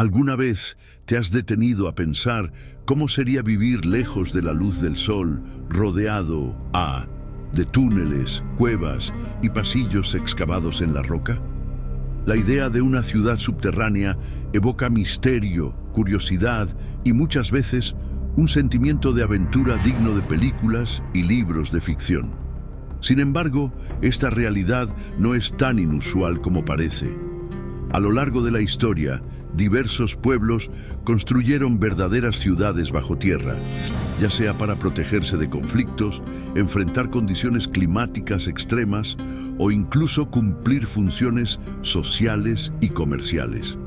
¿Alguna vez te has detenido a pensar cómo sería vivir lejos de la luz del sol, rodeado de túneles, cuevas y pasillos excavados en la roca? La idea de una ciudad subterránea evoca misterio, curiosidad y muchas veces un sentimiento de aventura digno de películas y libros de ficción. Sin embargo, esta realidad no es tan inusual como parece. A lo largo de la historia, diversos pueblos construyeron verdaderas ciudades bajo tierra, ya sea para protegerse de conflictos, enfrentar condiciones climáticas extremas o incluso cumplir funciones sociales y comerciales.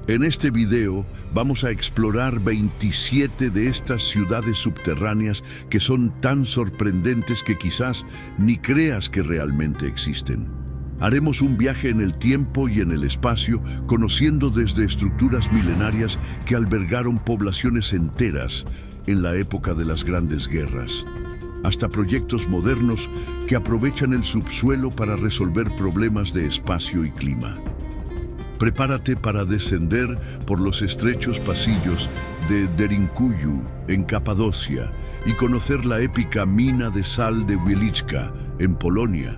En este video vamos a explorar 27 de estas ciudades subterráneas que son tan sorprendentes que quizás ni creas que realmente existen. Haremos un viaje en el tiempo y en el espacio, conociendo desde estructuras milenarias que albergaron poblaciones enteras en la época de las grandes guerras, hasta proyectos modernos que aprovechan el subsuelo para resolver problemas de espacio y clima. Prepárate para descender por los estrechos pasillos de Derinkuyu, en Capadocia, y conocer la épica mina de sal de Wieliczka, en Polonia,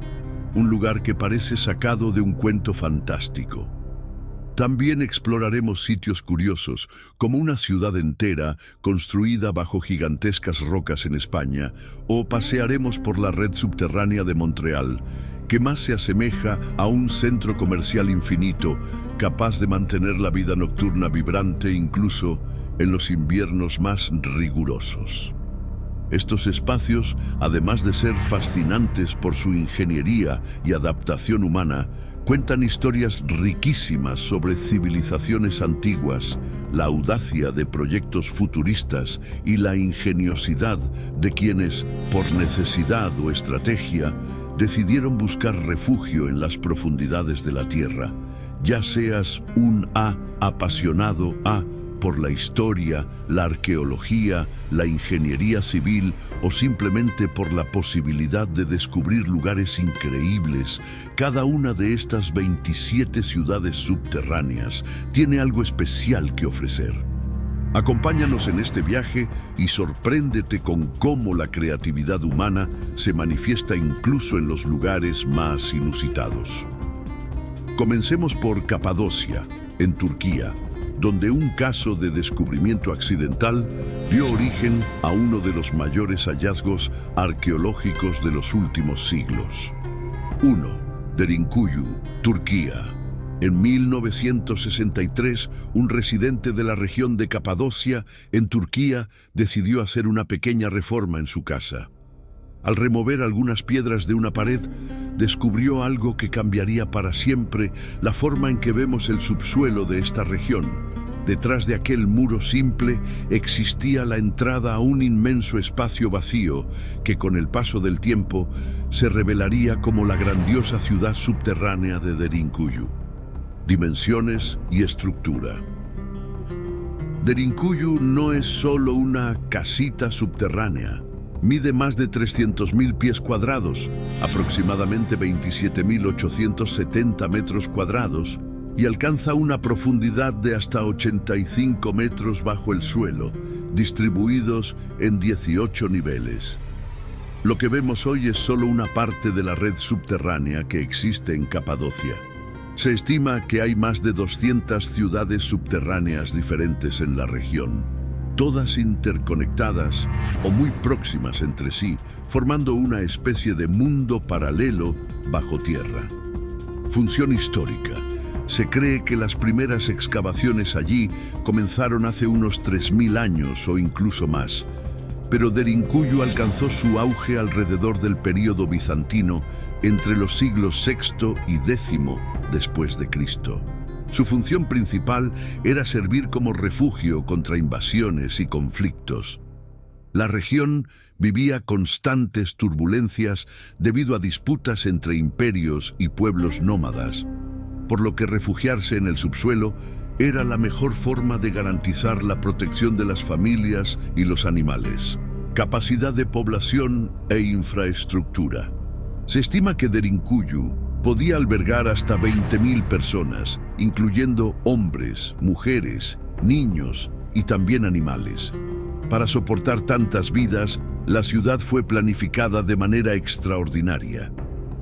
un lugar que parece sacado de un cuento fantástico. También exploraremos sitios curiosos, como una ciudad entera construida bajo gigantescas rocas en España, o pasearemos por la red subterránea de Montreal, que más se asemeja a un centro comercial infinito, capaz de mantener la vida nocturna vibrante incluso en los inviernos más rigurosos. Estos espacios, además de ser fascinantes por su ingeniería y adaptación humana, cuentan historias riquísimas sobre civilizaciones antiguas, la audacia de proyectos futuristas y la ingeniosidad de quienes, por necesidad o estrategia, decidieron buscar refugio en las profundidades de la Tierra, ya seas un apasionado por la historia, la arqueología, la ingeniería civil o simplemente por la posibilidad de descubrir lugares increíbles. Cada una de estas 27 ciudades subterráneas tiene algo especial que ofrecer. Acompáñanos en este viaje y sorpréndete con cómo la creatividad humana se manifiesta incluso en los lugares más inusitados. Comencemos por Capadocia, en Turquía, donde un caso de descubrimiento accidental dio origen a uno de los mayores hallazgos arqueológicos de los últimos siglos. 1. Derinkuyu, Turquía. En 1963, un residente de la región de Capadocia, en Turquía, decidió hacer una pequeña reforma en su casa. Al remover algunas piedras de una pared, descubrió algo que cambiaría para siempre la forma en que vemos el subsuelo de esta región. Detrás de aquel muro simple existía la entrada a un inmenso espacio vacío que con el paso del tiempo se revelaría como la grandiosa ciudad subterránea de Derinkuyu. Dimensiones y estructura. Derinkuyu no es solo una casita subterránea. Mide más de 300.000 pies cuadrados, aproximadamente 27.870 metros cuadrados, y alcanza una profundidad de hasta 85 metros bajo el suelo, distribuidos en 18 niveles. Lo que vemos hoy es solo una parte de la red subterránea que existe en Capadocia. Se estima que hay más de 200 ciudades subterráneas diferentes en la región, todas interconectadas o muy próximas entre sí, formando una especie de mundo paralelo bajo tierra. Función histórica. Se cree que las primeras excavaciones allí comenzaron hace unos 3.000 años o incluso más, pero Derinkuyu alcanzó su auge alrededor del período bizantino entre los siglos VI y X después de Cristo. Su función principal era servir como refugio contra invasiones y conflictos. La región vivía constantes turbulencias debido a disputas entre imperios y pueblos nómadas, por lo que refugiarse en el subsuelo era la mejor forma de garantizar la protección de las familias y los animales. Capacidad de población e infraestructura. Se estima que Derinkuyu podía albergar hasta 20.000 personas, incluyendo hombres, mujeres niños y también animales. Para soportar tantas vidas, la ciudad fue planificada de manera extraordinaria.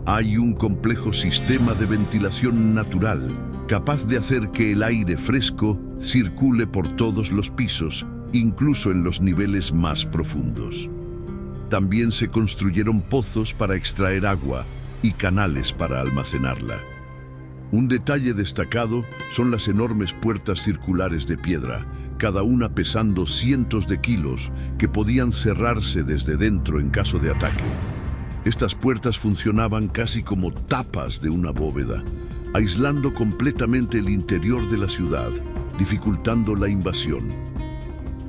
Hay un complejo sistema de ventilación natural, capaz de hacer que el aire fresco circule por todos los pisos, incluso en los niveles más profundos. También se construyeron pozos para extraer agua y canales para almacenarla. Un detalle destacado son las enormes puertas circulares de piedra, cada una pesando cientos de kilos, que podían cerrarse desde dentro en caso de ataque. Estas puertas funcionaban casi como tapas de una bóveda, aislando completamente el interior de la ciudad, dificultando la invasión.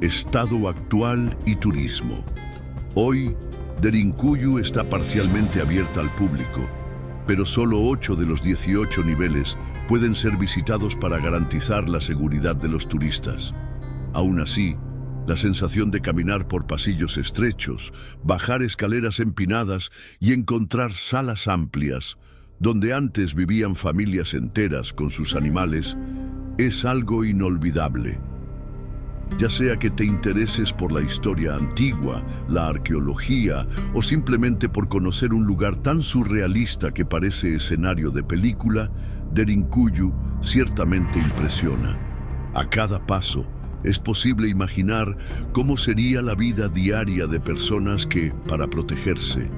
Estado actual y turismo. Hoy, Derinkuyu está parcialmente abierta al público, pero solo 8 de los 18 niveles pueden ser visitados para garantizar la seguridad de los turistas. Aún así, la sensación de caminar por pasillos estrechos, bajar escaleras empinadas y encontrar salas amplias, donde antes vivían familias enteras con sus animales, es algo inolvidable. Ya sea que te intereses por la historia antigua, la arqueología o simplemente por conocer un lugar tan surrealista que parece escenario de película, Derinkuyu ciertamente impresiona. A cada paso, es posible imaginar cómo sería la vida diaria de personas que, para protegerse,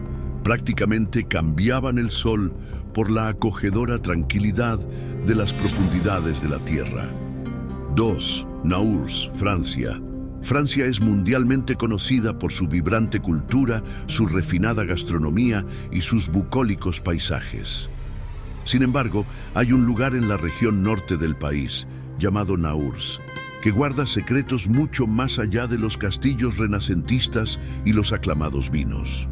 prácticamente cambiaban el sol por la acogedora tranquilidad de las profundidades de la tierra. 2. Naours, Francia. Francia es mundialmente conocida por su vibrante cultura, su refinada gastronomía y sus bucólicos paisajes. Sin embargo, hay un lugar en la región norte del país, llamado Naours, que guarda secretos mucho más allá de los castillos renacentistas y los aclamados vinos.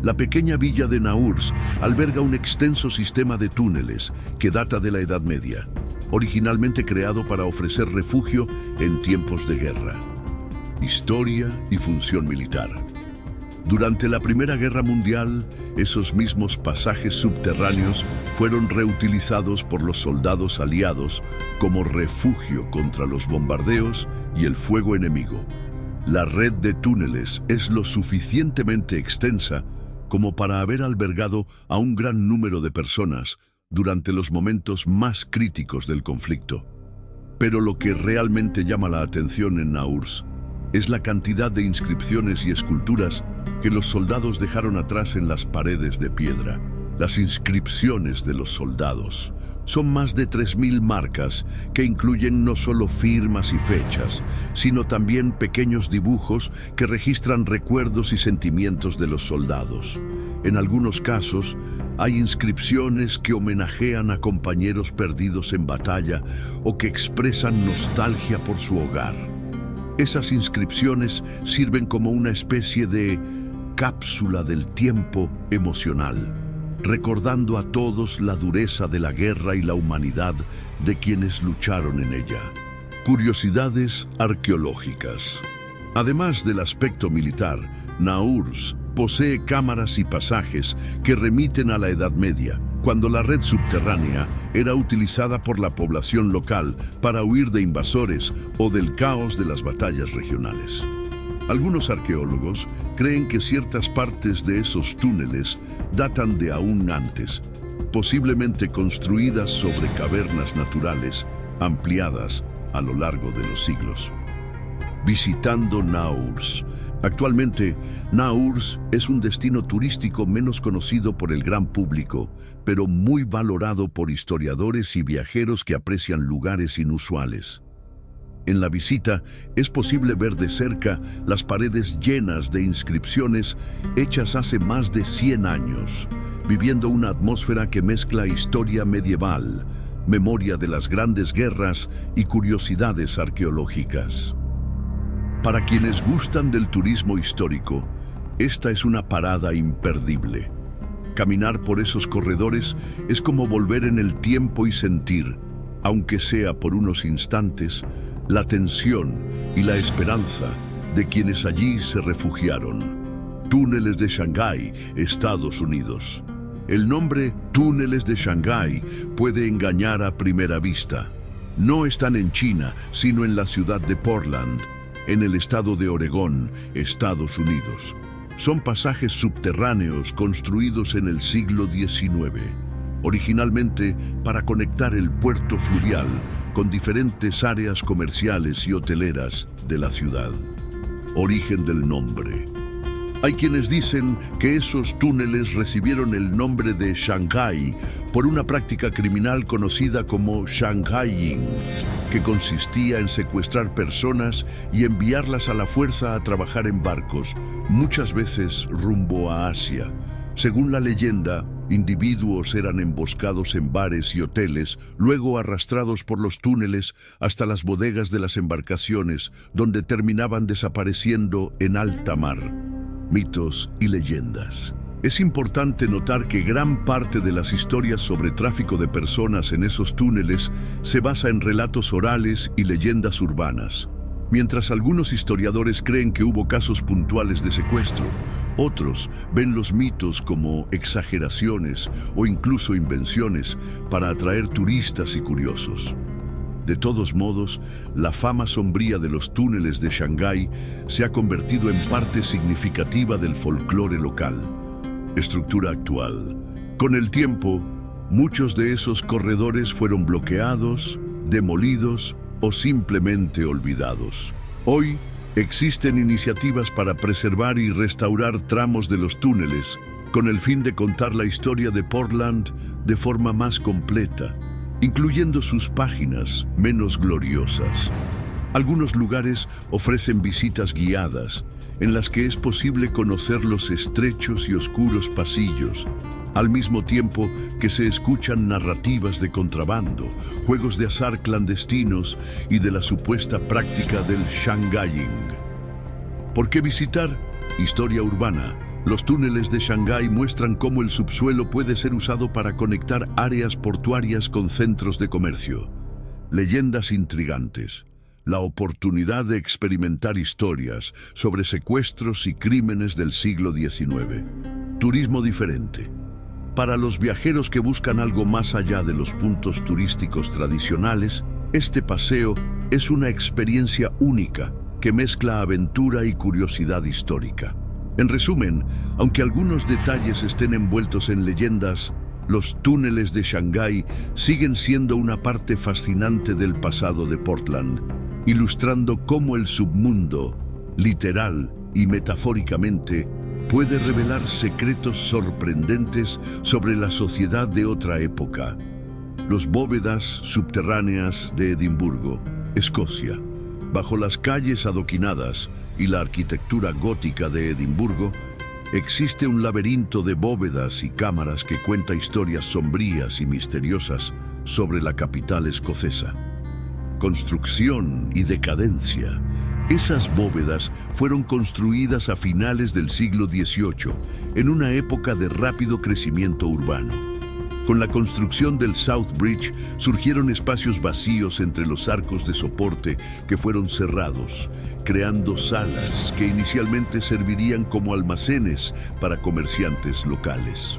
La pequeña villa de Naours alberga un extenso sistema de túneles que data de la Edad Media, originalmente creado para ofrecer refugio en tiempos de guerra. Historia y función militar. Durante la Primera Guerra Mundial, esos mismos pasajes subterráneos fueron reutilizados por los soldados aliados como refugio contra los bombardeos y el fuego enemigo. La red de túneles es lo suficientemente extensa como para haber albergado a un gran número de personas durante los momentos más críticos del conflicto. Pero lo que realmente llama la atención en Naours es la cantidad de inscripciones y esculturas que los soldados dejaron atrás en las paredes de piedra. Las inscripciones de los soldados son más de 3.000 marcas que incluyen no solo firmas y fechas, sino también pequeños dibujos que registran recuerdos y sentimientos de los soldados. En algunos casos, hay inscripciones que homenajean a compañeros perdidos en batalla o que expresan nostalgia por su hogar. Esas inscripciones sirven como una especie de cápsula del tiempo emocional, recordando a todos la dureza de la guerra y la humanidad de quienes lucharon en ella. Curiosidades arqueológicas. Además del aspecto militar, Naours posee cámaras y pasajes que remiten a la Edad Media, cuando la red subterránea era utilizada por la población local para huir de invasores o del caos de las batallas regionales. Algunos arqueólogos creen que ciertas partes de esos túneles datan de aún antes, posiblemente construidas sobre cavernas naturales ampliadas a lo largo de los siglos. Visitando Naours. Actualmente, Naours es un destino turístico menos conocido por el gran público, pero muy valorado por historiadores y viajeros que aprecian lugares inusuales. En la visita es posible ver de cerca las paredes llenas de inscripciones hechas hace más de 100 años, viviendo una atmósfera que mezcla historia medieval, memoria de las grandes guerras y curiosidades arqueológicas. Para quienes gustan del turismo histórico, esta es una parada imperdible. Caminar por esos corredores es como volver en el tiempo y sentir, aunque sea por unos instantes, la tensión y la esperanza de quienes allí se refugiaron. Túneles de Shanghái, Estados Unidos. El nombre Túneles de Shanghái puede engañar a primera vista. no están en China, sino en la ciudad de Portland, en el estado de Oregón, Estados Unidos. Son pasajes subterráneos construidos en el siglo XIX, originalmente para conectar el puerto fluvial con diferentes áreas comerciales y hoteleras de la ciudad. Origen del nombre. Hay quienes dicen que esos túneles recibieron el nombre de Shanghái por una práctica criminal conocida como shanghaiing, que consistía en secuestrar personas y enviarlas a la fuerza a trabajar en barcos, muchas veces rumbo a Asia. Según la leyenda, individuos eran emboscados en bares y hoteles, luego arrastrados por los túneles hasta las bodegas de las embarcaciones, donde terminaban desapareciendo en alta mar. Mitos y leyendas. Es importante notar que gran parte de las historias sobre tráfico de personas en esos túneles se basa en relatos orales y leyendas urbanas. Mientras algunos historiadores creen que hubo casos puntuales de secuestro, otros ven los mitos como exageraciones o incluso invenciones para atraer turistas y curiosos. De todos modos, la fama sombría de los túneles de Shanghái se ha convertido en parte significativa del folclore local. Estructura actual. Con el tiempo, muchos de esos corredores fueron bloqueados, demolidos o simplemente olvidados. Hoy, existen iniciativas para preservar y restaurar tramos de los túneles, con el fin de contar la historia de Portland de forma más completa, incluyendo sus páginas menos gloriosas. Algunos lugares ofrecen visitas guiadas, en las que es posible conocer los estrechos y oscuros pasillos, al mismo tiempo que se escuchan narrativas de contrabando, juegos de azar clandestinos y de la supuesta práctica del shanghaiing. ¿Por qué visitar? Historia urbana. Los túneles de Shanghái muestran cómo el subsuelo puede ser usado para conectar áreas portuarias con centros de comercio. Leyendas intrigantes. La oportunidad de experimentar historias sobre secuestros y crímenes del siglo XIX. Turismo diferente. Para los viajeros que buscan algo más allá de los puntos turísticos tradicionales, este paseo es una experiencia única que mezcla aventura y curiosidad histórica. En resumen, aunque algunos detalles estén envueltos en leyendas, los túneles de Shanghái siguen siendo una parte fascinante del pasado de Portland, ilustrando cómo el submundo, literal y metafóricamente, puede revelar secretos sorprendentes sobre la sociedad de otra época. Los bóvedas subterráneas de Edimburgo, Escocia. Bajo las calles adoquinadas y la arquitectura gótica de Edimburgo, existe un laberinto de bóvedas y cámaras que cuenta historias sombrías y misteriosas sobre la capital escocesa. Construcción y decadencia. Esas bóvedas fueron construidas a finales del siglo XVIII, en una época de rápido crecimiento urbano. Con la construcción del South Bridge surgieron espacios vacíos entre los arcos de soporte que fueron cerrados, creando salas que inicialmente servirían como almacenes para comerciantes locales.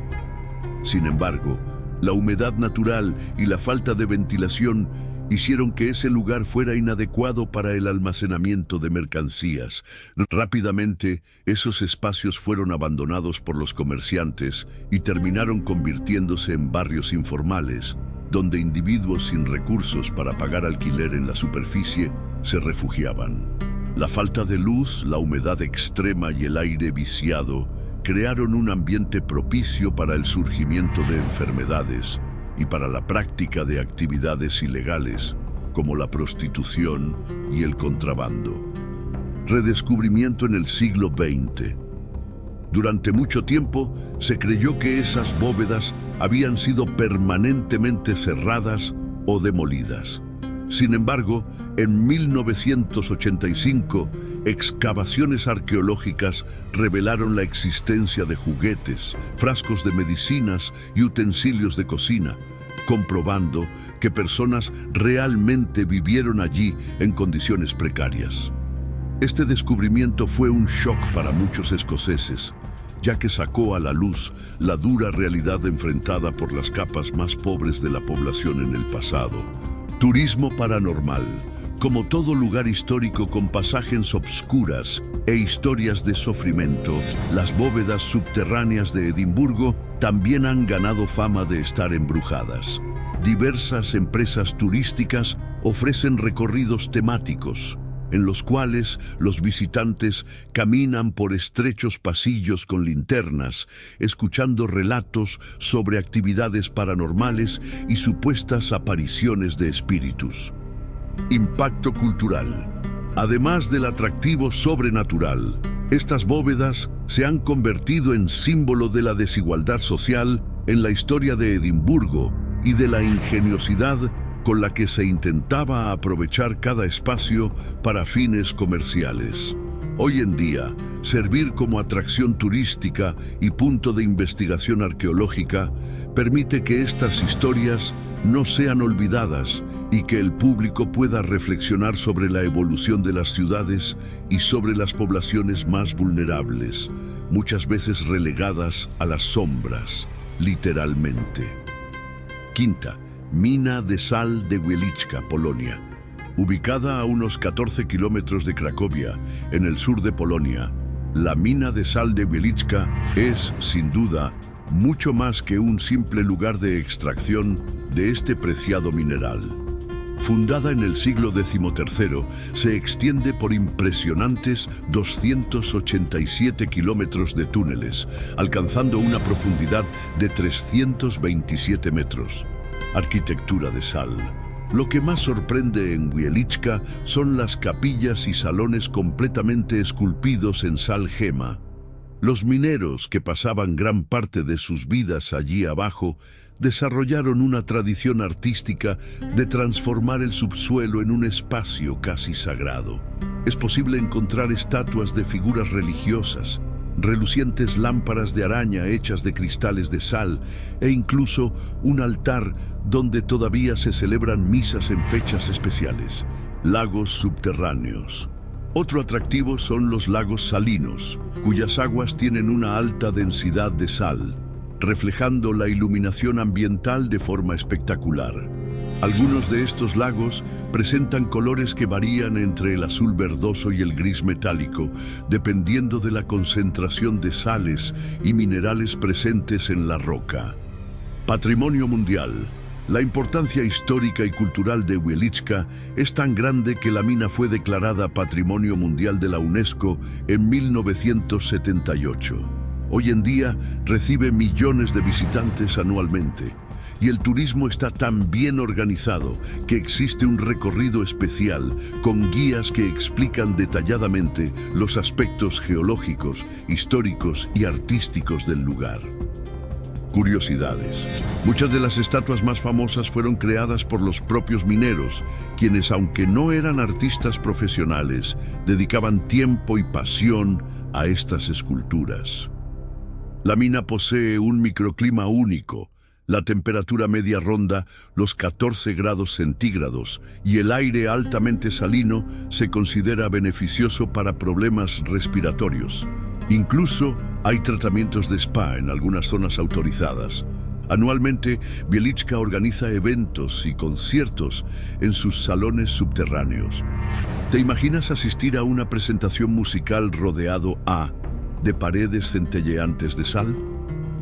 Sin embargo, la humedad natural y la falta de ventilación hicieron que ese lugar fuera inadecuado para el almacenamiento de mercancías. Rápidamente, esos espacios fueron abandonados por los comerciantes y terminaron convirtiéndose en barrios informales, donde individuos sin recursos para pagar alquiler en la superficie se refugiaban. La falta de luz, la humedad extrema y el aire viciado crearon un ambiente propicio para el surgimiento de enfermedades y para la práctica de actividades ilegales, como la prostitución y el contrabando. Redescubrimiento en el siglo XX. Durante mucho tiempo se creyó que esas bóvedas habían sido permanentemente cerradas o demolidas. Sin embargo, en 1985, excavaciones arqueológicas revelaron la existencia de juguetes, frascos de medicinas y utensilios de cocina, comprobando que personas realmente vivieron allí en condiciones precarias. Este descubrimiento fue un shock para muchos escoceses, ya que sacó a la luz la dura realidad enfrentada por las capas más pobres de la población en el pasado. Turismo paranormal. Como todo lugar histórico con pasajes obscuras e historias de sufrimiento, las bóvedas subterráneas de Edimburgo también han ganado fama de estar embrujadas. Diversas empresas turísticas ofrecen recorridos temáticos, en los cuales los visitantes caminan por estrechos pasillos con linternas, escuchando relatos sobre actividades paranormales y supuestas apariciones de espíritus. Impacto cultural. Además del atractivo sobrenatural, estas bóvedas se han convertido en símbolo de la desigualdad social en la historia de Edimburgo y de la ingeniosidad con la que se intentaba aprovechar cada espacio para fines comerciales. Hoy en día, servir como atracción turística y punto de investigación arqueológica permite que estas historias no sean olvidadas y que el público pueda reflexionar sobre la evolución de las ciudades y sobre las poblaciones más vulnerables, muchas veces relegadas a las sombras, literalmente. Quinta, mina de sal de Wieliczka, Polonia. Ubicada a unos 14 kilómetros de Cracovia, en el sur de Polonia, la mina de sal de Wieliczka es, sin duda, mucho más que un simple lugar de extracción de este preciado mineral. Fundada en el siglo XIII, se extiende por impresionantes 287 kilómetros de túneles, alcanzando una profundidad de 327 metros. Arquitectura de sal. Lo que más sorprende en Wieliczka son las capillas y salones completamente esculpidos en sal gema. Los mineros, que pasaban gran parte de sus vidas allí abajo, desarrollaron una tradición artística de transformar el subsuelo en un espacio casi sagrado. Es posible encontrar estatuas de figuras religiosas, relucientes lámparas de araña hechas de cristales de sal e incluso un altar donde todavía se celebran misas en fechas especiales. Lagos subterráneos. Otro atractivo son los lagos salinos, cuyas aguas tienen una alta densidad de sal, reflejando la iluminación ambiental de forma espectacular. Algunos de estos lagos presentan colores que varían entre el azul verdoso y el gris metálico, dependiendo de la concentración de sales y minerales presentes en la roca. Patrimonio mundial. La importancia histórica y cultural de Wieliczka es tan grande que la mina fue declarada Patrimonio Mundial de la UNESCO en 1978. Hoy en día recibe millones de visitantes anualmente. Y el turismo está tan bien organizado que existe un recorrido especial con guías que explican detalladamente los aspectos geológicos, históricos y artísticos del lugar. Curiosidades. Muchas de las estatuas más famosas fueron creadas por los propios mineros, quienes, aunque no eran artistas profesionales, dedicaban tiempo y pasión a estas esculturas. La mina posee un microclima único. La temperatura media ronda los 14 grados centígrados y el aire altamente salino se considera beneficioso para problemas respiratorios. Incluso hay tratamientos de spa en algunas zonas autorizadas. Anualmente, Wieliczka organiza eventos y conciertos en sus salones subterráneos. ¿Te imaginas asistir a una presentación musical rodeado de paredes centelleantes de sal?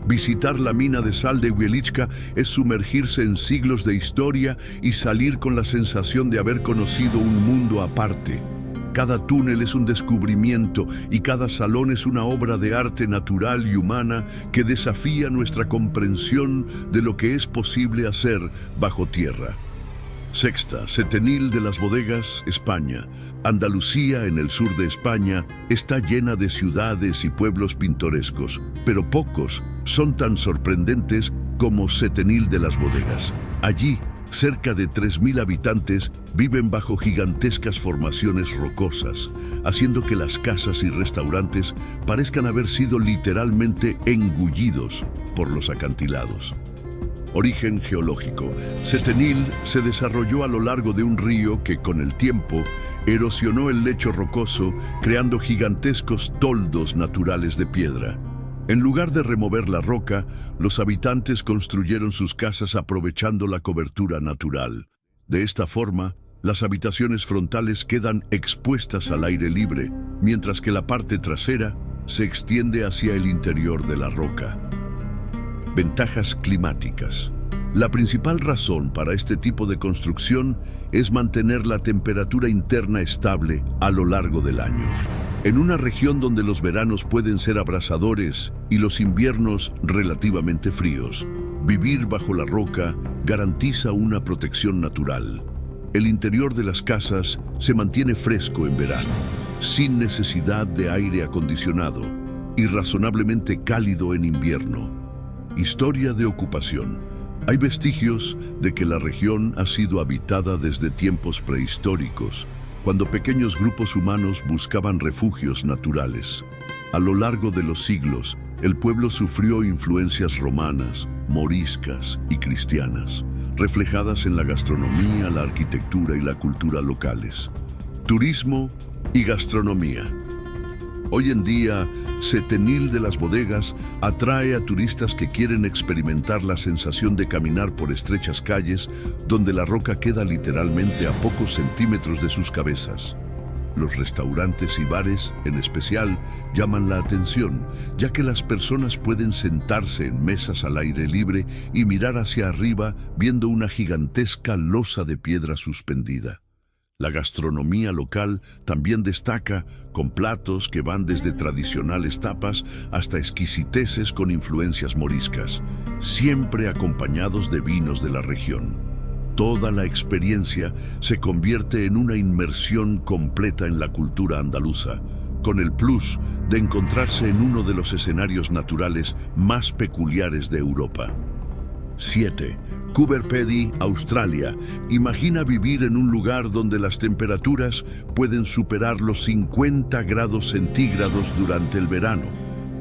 Visitar la mina de sal de Wieliczka es sumergirse en siglos de historia y salir con la sensación de haber conocido un mundo aparte. Cada túnel es un descubrimiento y cada salón es una obra de arte natural y humana que desafía nuestra comprensión de lo que es posible hacer bajo tierra. Sexta, Setenil de las Bodegas, España. Andalucía, en el sur de España, está llena de ciudades y pueblos pintorescos, pero pocos son tan sorprendentes como Setenil de las Bodegas. Allí, cerca de 3.000 habitantes viven bajo gigantescas formaciones rocosas, haciendo que las casas y restaurantes parezcan haber sido literalmente engullidos por los acantilados. Origen geológico. Setenil se desarrolló a lo largo de un río que, con el tiempo, erosionó el lecho rocoso, creando gigantescos toldos naturales de piedra. En lugar de remover la roca, los habitantes construyeron sus casas aprovechando la cobertura natural. De esta forma, las habitaciones frontales quedan expuestas al aire libre, mientras que la parte trasera se extiende hacia el interior de la roca. Ventajas climáticas. La principal razón para este tipo de construcción es mantener la temperatura interna estable a lo largo del año. En una región donde los veranos pueden ser abrasadores y los inviernos relativamente fríos, vivir bajo la roca garantiza una protección natural. El interior de las casas se mantiene fresco en verano, sin necesidad de aire acondicionado y razonablemente cálido en invierno. Historia de ocupación. Hay vestigios de que la región ha sido habitada desde tiempos prehistóricos, cuando pequeños grupos humanos buscaban refugios naturales. A lo largo de los siglos, el pueblo sufrió influencias romanas, moriscas y cristianas, reflejadas en la gastronomía, la arquitectura y la cultura locales. Turismo y gastronomía. Hoy en día, Setenil de las Bodegas atrae a turistas que quieren experimentar la sensación de caminar por estrechas calles donde la roca queda literalmente a pocos centímetros de sus cabezas. Los restaurantes y bares, en especial, llaman la atención, ya que las personas pueden sentarse en mesas al aire libre y mirar hacia arriba viendo una gigantesca losa de piedra suspendida. La gastronomía local también destaca, con platos que van desde tradicionales tapas hasta exquisiteces con influencias moriscas, siempre acompañados de vinos de la región. Toda la experiencia se convierte en una inmersión completa en la cultura andaluza, con el plus de encontrarse en uno de los escenarios naturales más peculiares de Europa. 7. Coober Pedy, Australia. Imagina vivir en un lugar donde las temperaturas pueden superar los 50 grados centígrados durante el verano,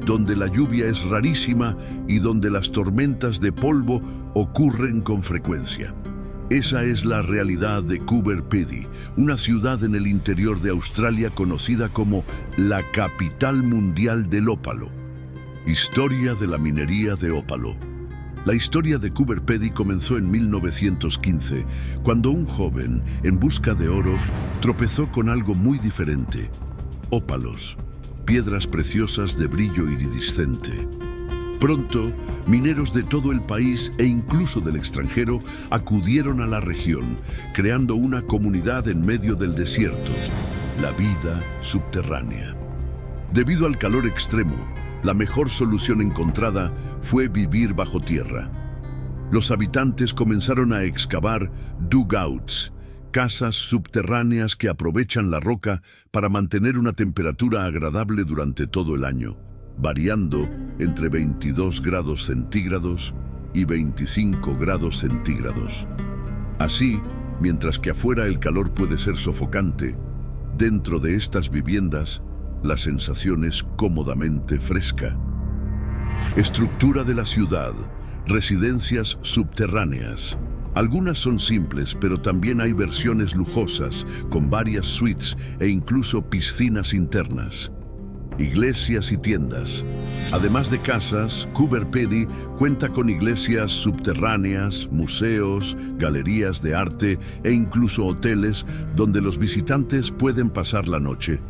donde la lluvia es rarísima y donde las tormentas de polvo ocurren con frecuencia. Esa es la realidad de Coober Pedy, una ciudad en el interior de Australia conocida como la capital mundial del ópalo. Historia de la minería de ópalo. La historia de Coober Pedy comenzó en 1915, cuando un joven, en busca de oro, tropezó con algo muy diferente: ópalos, piedras preciosas de brillo iridiscente. Pronto, mineros de todo el país e incluso del extranjero acudieron a la región, creando una comunidad en medio del desierto, la vida subterránea. Debido al calor extremo, la mejor solución encontrada fue vivir bajo tierra. Los habitantes comenzaron a excavar dugouts, casas subterráneas que aprovechan la roca para mantener una temperatura agradable durante todo el año, variando entre 22 grados centígrados y 25 grados centígrados. Así, mientras que afuera el calor puede ser sofocante, dentro de estas viviendas la sensación es cómodamente fresca. Estructura de la ciudad. Residencias subterráneas. Algunas son simples, pero también hay versiones lujosas, con varias suites e incluso piscinas internas. Iglesias y tiendas. Además de casas, Coober Pedy cuenta con iglesias subterráneas, museos, galerías de arte e incluso hoteles donde los visitantes pueden pasar la noche.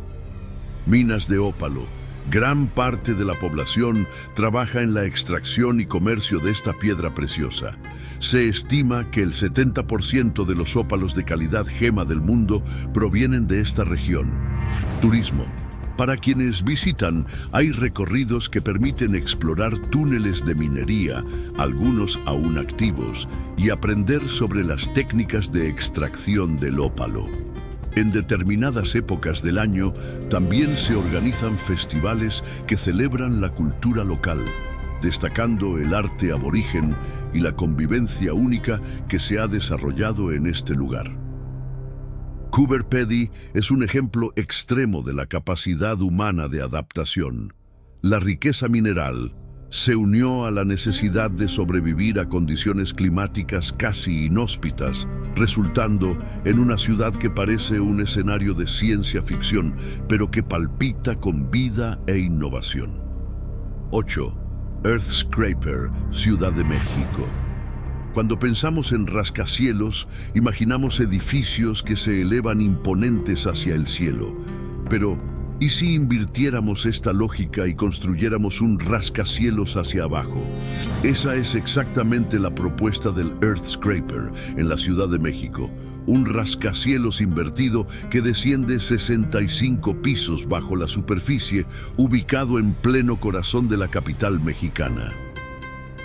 Minas de ópalo. Gran parte de la población trabaja en la extracción y comercio de esta piedra preciosa. Se estima que el 70% de los ópalos de calidad gema del mundo provienen de esta región. Turismo. Para quienes visitan, hay recorridos que permiten explorar túneles de minería, algunos aún activos, y aprender sobre las técnicas de extracción del ópalo. En determinadas épocas del año, también se organizan festivales que celebran la cultura local, destacando el arte aborigen y la convivencia única que se ha desarrollado en este lugar. Coober Pedy es un ejemplo extremo de la capacidad humana de adaptación. La riqueza mineral se unió a la necesidad de sobrevivir a condiciones climáticas casi inhóspitas, resultando en una ciudad que parece un escenario de ciencia ficción, pero que palpita con vida e innovación. 8. Earth Scraper, Ciudad de México. Cuando pensamos en rascacielos, imaginamos edificios que se elevan imponentes hacia el cielo. Pero, ¿y si invirtiéramos esta lógica y construyéramos un rascacielos hacia abajo? Esa es exactamente la propuesta del Earth Scraper en la Ciudad de México. Un rascacielos invertido que desciende 65 pisos bajo la superficie, ubicado en pleno corazón de la capital mexicana.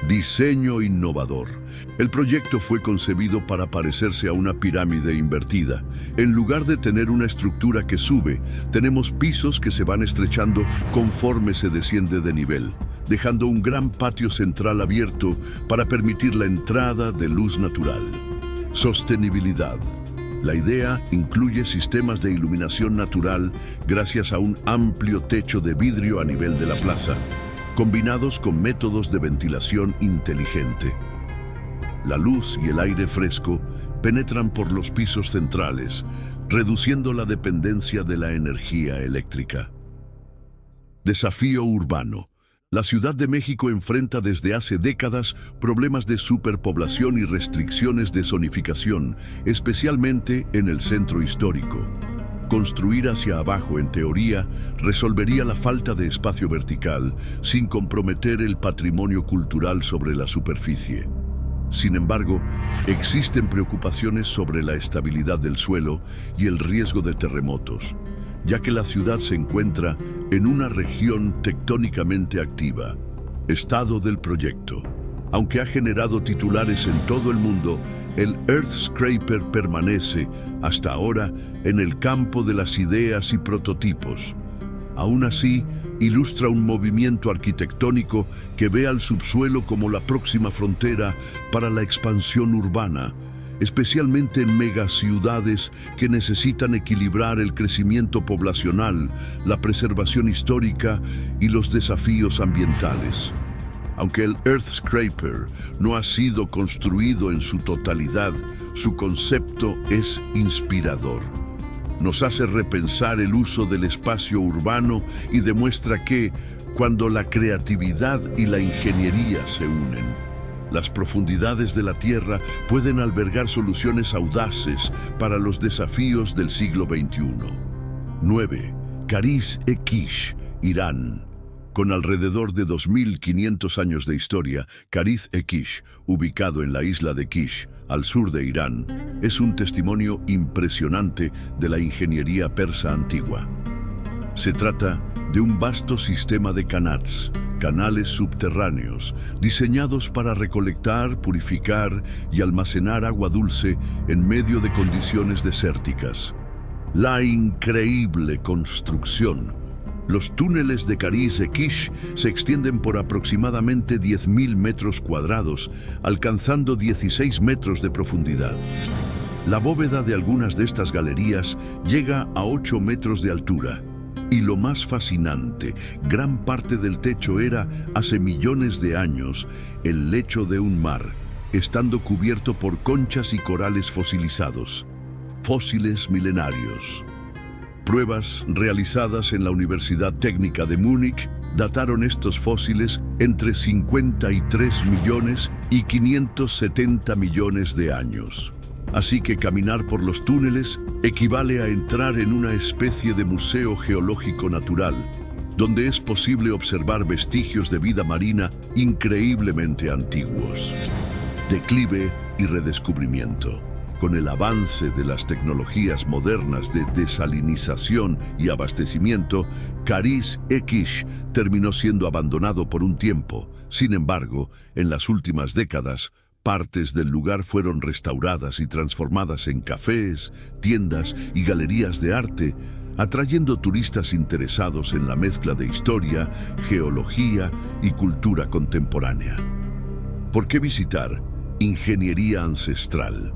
Diseño innovador. El proyecto fue concebido para parecerse a una pirámide invertida. En lugar de tener una estructura que sube, tenemos pisos que se van estrechando conforme se desciende de nivel, dejando un gran patio central abierto para permitir la entrada de luz natural. Sostenibilidad. La idea incluye sistemas de iluminación natural gracias a un amplio techo de vidrio a nivel de la plaza, combinados con métodos de ventilación inteligente. La luz y el aire fresco penetran por los pisos centrales, reduciendo la dependencia de la energía eléctrica. Desafío urbano. La Ciudad de México enfrenta desde hace décadas problemas de superpoblación y restricciones de zonificación, especialmente en el centro histórico. Construir hacia abajo, en teoría, resolvería la falta de espacio vertical sin comprometer el patrimonio cultural sobre la superficie. Sin embargo, existen preocupaciones sobre la estabilidad del suelo y el riesgo de terremotos, ya que la ciudad se encuentra en una región tectónicamente activa. Estado del proyecto. Aunque ha generado titulares en todo el mundo, el Earth Scraper permanece, hasta ahora, en el campo de las ideas y prototipos. Aún así, ilustra un movimiento arquitectónico que ve al subsuelo como la próxima frontera para la expansión urbana, especialmente en megaciudades que necesitan equilibrar el crecimiento poblacional, la preservación histórica y los desafíos ambientales. Aunque el Earth Scraper no ha sido construido en su totalidad, su concepto es inspirador. Nos hace repensar el uso del espacio urbano y demuestra que, cuando la creatividad y la ingeniería se unen, las profundidades de la Tierra pueden albergar soluciones audaces para los desafíos del siglo XXI. 9. Kariz-e-Kish, Irán. Con alrededor de 2.500 años de historia, Kariz-e-Kish, ubicado en la isla de Kish, al sur de Irán, es un testimonio impresionante de la ingeniería persa antigua. Se trata de un vasto sistema de kanats, canales subterráneos, diseñados para recolectar, purificar y almacenar agua dulce en medio de condiciones desérticas. La increíble construcción. Los túneles de Kariz-e-Kish se extienden por aproximadamente 10.000 metros cuadrados, alcanzando 16 metros de profundidad. La bóveda de algunas de estas galerías llega a 8 metros de altura. Y lo más fascinante, gran parte del techo era, hace millones de años, el lecho de un mar, estando cubierto por conchas y corales fosilizados. Fósiles milenarios. Pruebas realizadas en la Universidad Técnica de Múnich dataron estos fósiles entre 53 millones y 570 millones de años. Así que caminar por los túneles equivale a entrar en una especie de museo geológico natural, donde es posible observar vestigios de vida marina increíblemente antiguos. Declive y redescubrimiento. Con el avance de las tecnologías modernas de desalinización y abastecimiento, Kariz-e-Kish terminó siendo abandonado por un tiempo. Sin embargo, en las últimas décadas, partes del lugar fueron restauradas y transformadas en cafés, tiendas y galerías de arte, atrayendo turistas interesados en la mezcla de historia, geología y cultura contemporánea. ¿Por qué visitar ingeniería ancestral?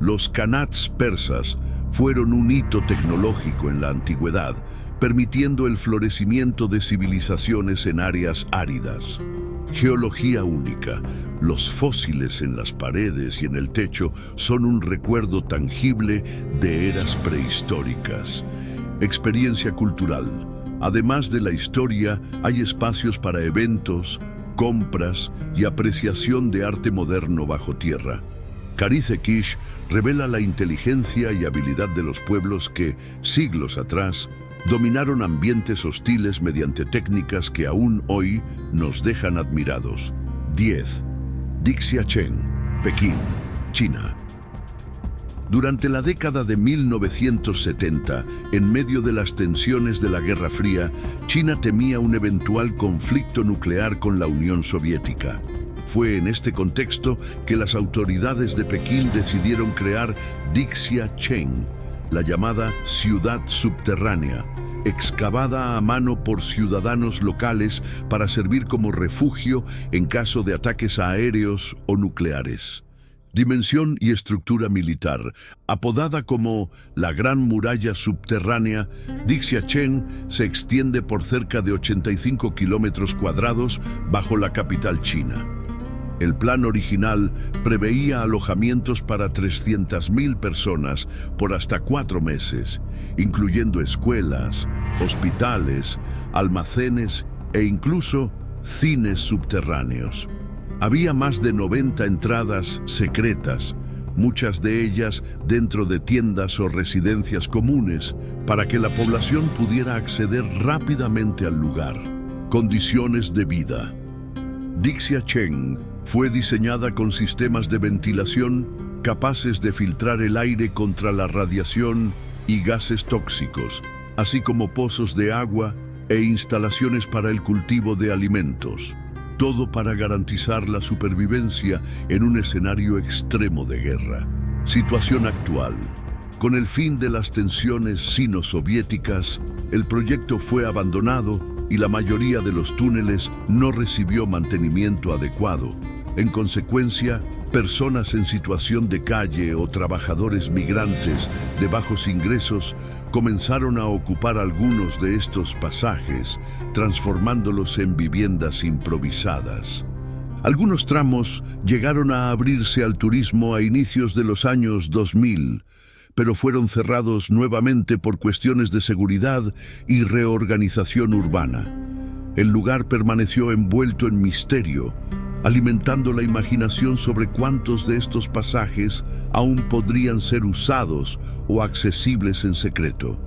Los kanats persas fueron un hito tecnológico en la antigüedad, permitiendo el florecimiento de civilizaciones en áreas áridas. Geología única. Los fósiles en las paredes y en el techo son un recuerdo tangible de eras prehistóricas. Experiencia cultural. Además de la historia, hay espacios para eventos, compras y apreciación de arte moderno bajo tierra. Carice Quiche revela la inteligencia y habilidad de los pueblos que, siglos atrás, dominaron ambientes hostiles mediante técnicas que aún hoy nos dejan admirados. 10. Dixiachen, Pekín, China. Durante la década de 1970, en medio de las tensiones de la Guerra Fría, China temía un eventual conflicto nuclear con la Unión Soviética. Fue en este contexto que las autoridades de Pekín decidieron crear Dixiachen, la llamada ciudad subterránea, excavada a mano por ciudadanos locales para servir como refugio en caso de ataques aéreos o nucleares. Dimensión y estructura militar. Apodada como la Gran Muralla Subterránea, Dixiachen se extiende por cerca de 85 kilómetros cuadrados bajo la capital china. El plan original preveía alojamientos para 300.000 personas por hasta 4 meses, incluyendo escuelas, hospitales, almacenes e incluso cines subterráneos. Había más de 90 entradas secretas, muchas de ellas dentro de tiendas o residencias comunes, para que la población pudiera acceder rápidamente al lugar. Condiciones de vida. Dixiachen fue diseñada con sistemas de ventilación capaces de filtrar el aire contra la radiación y gases tóxicos, así como pozos de agua e instalaciones para el cultivo de alimentos. Todo para garantizar la supervivencia en un escenario extremo de guerra. Situación actual. Con el fin de las tensiones sino-soviéticas, el proyecto fue abandonado y la mayoría de los túneles no recibió mantenimiento adecuado. En consecuencia, personas en situación de calle o trabajadores migrantes de bajos ingresos comenzaron a ocupar algunos de estos pasajes, transformándolos en viviendas improvisadas. Algunos tramos llegaron a abrirse al turismo a inicios de los años 2000, pero fueron cerrados nuevamente por cuestiones de seguridad y reorganización urbana. El lugar permaneció envuelto en misterio, alimentando la imaginación sobre cuántos de estos pasajes aún podrían ser usados o accesibles en secreto.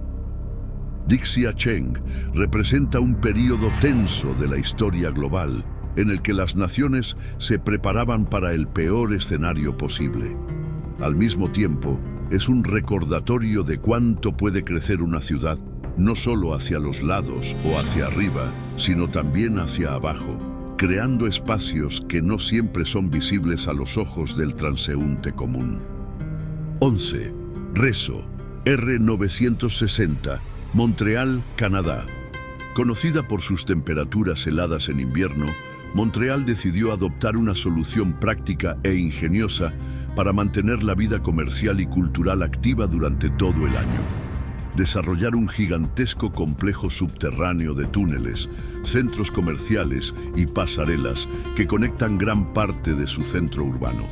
Dixiachen representa un período tenso de la historia global, en el que las naciones se preparaban para el peor escenario posible. Al mismo tiempo, es un recordatorio de cuánto puede crecer una ciudad, no solo hacia los lados o hacia arriba, sino también hacia abajo, creando espacios que no siempre son visibles a los ojos del transeúnte común. 11. Réseau, R960, Montreal, Canadá. Conocida por sus temperaturas heladas en invierno, Montreal decidió adoptar una solución práctica e ingeniosa para mantener la vida comercial y cultural activa durante todo el año. Desarrollar un gigantesco complejo subterráneo de túneles, centros comerciales y pasarelas que conectan gran parte de su centro urbano.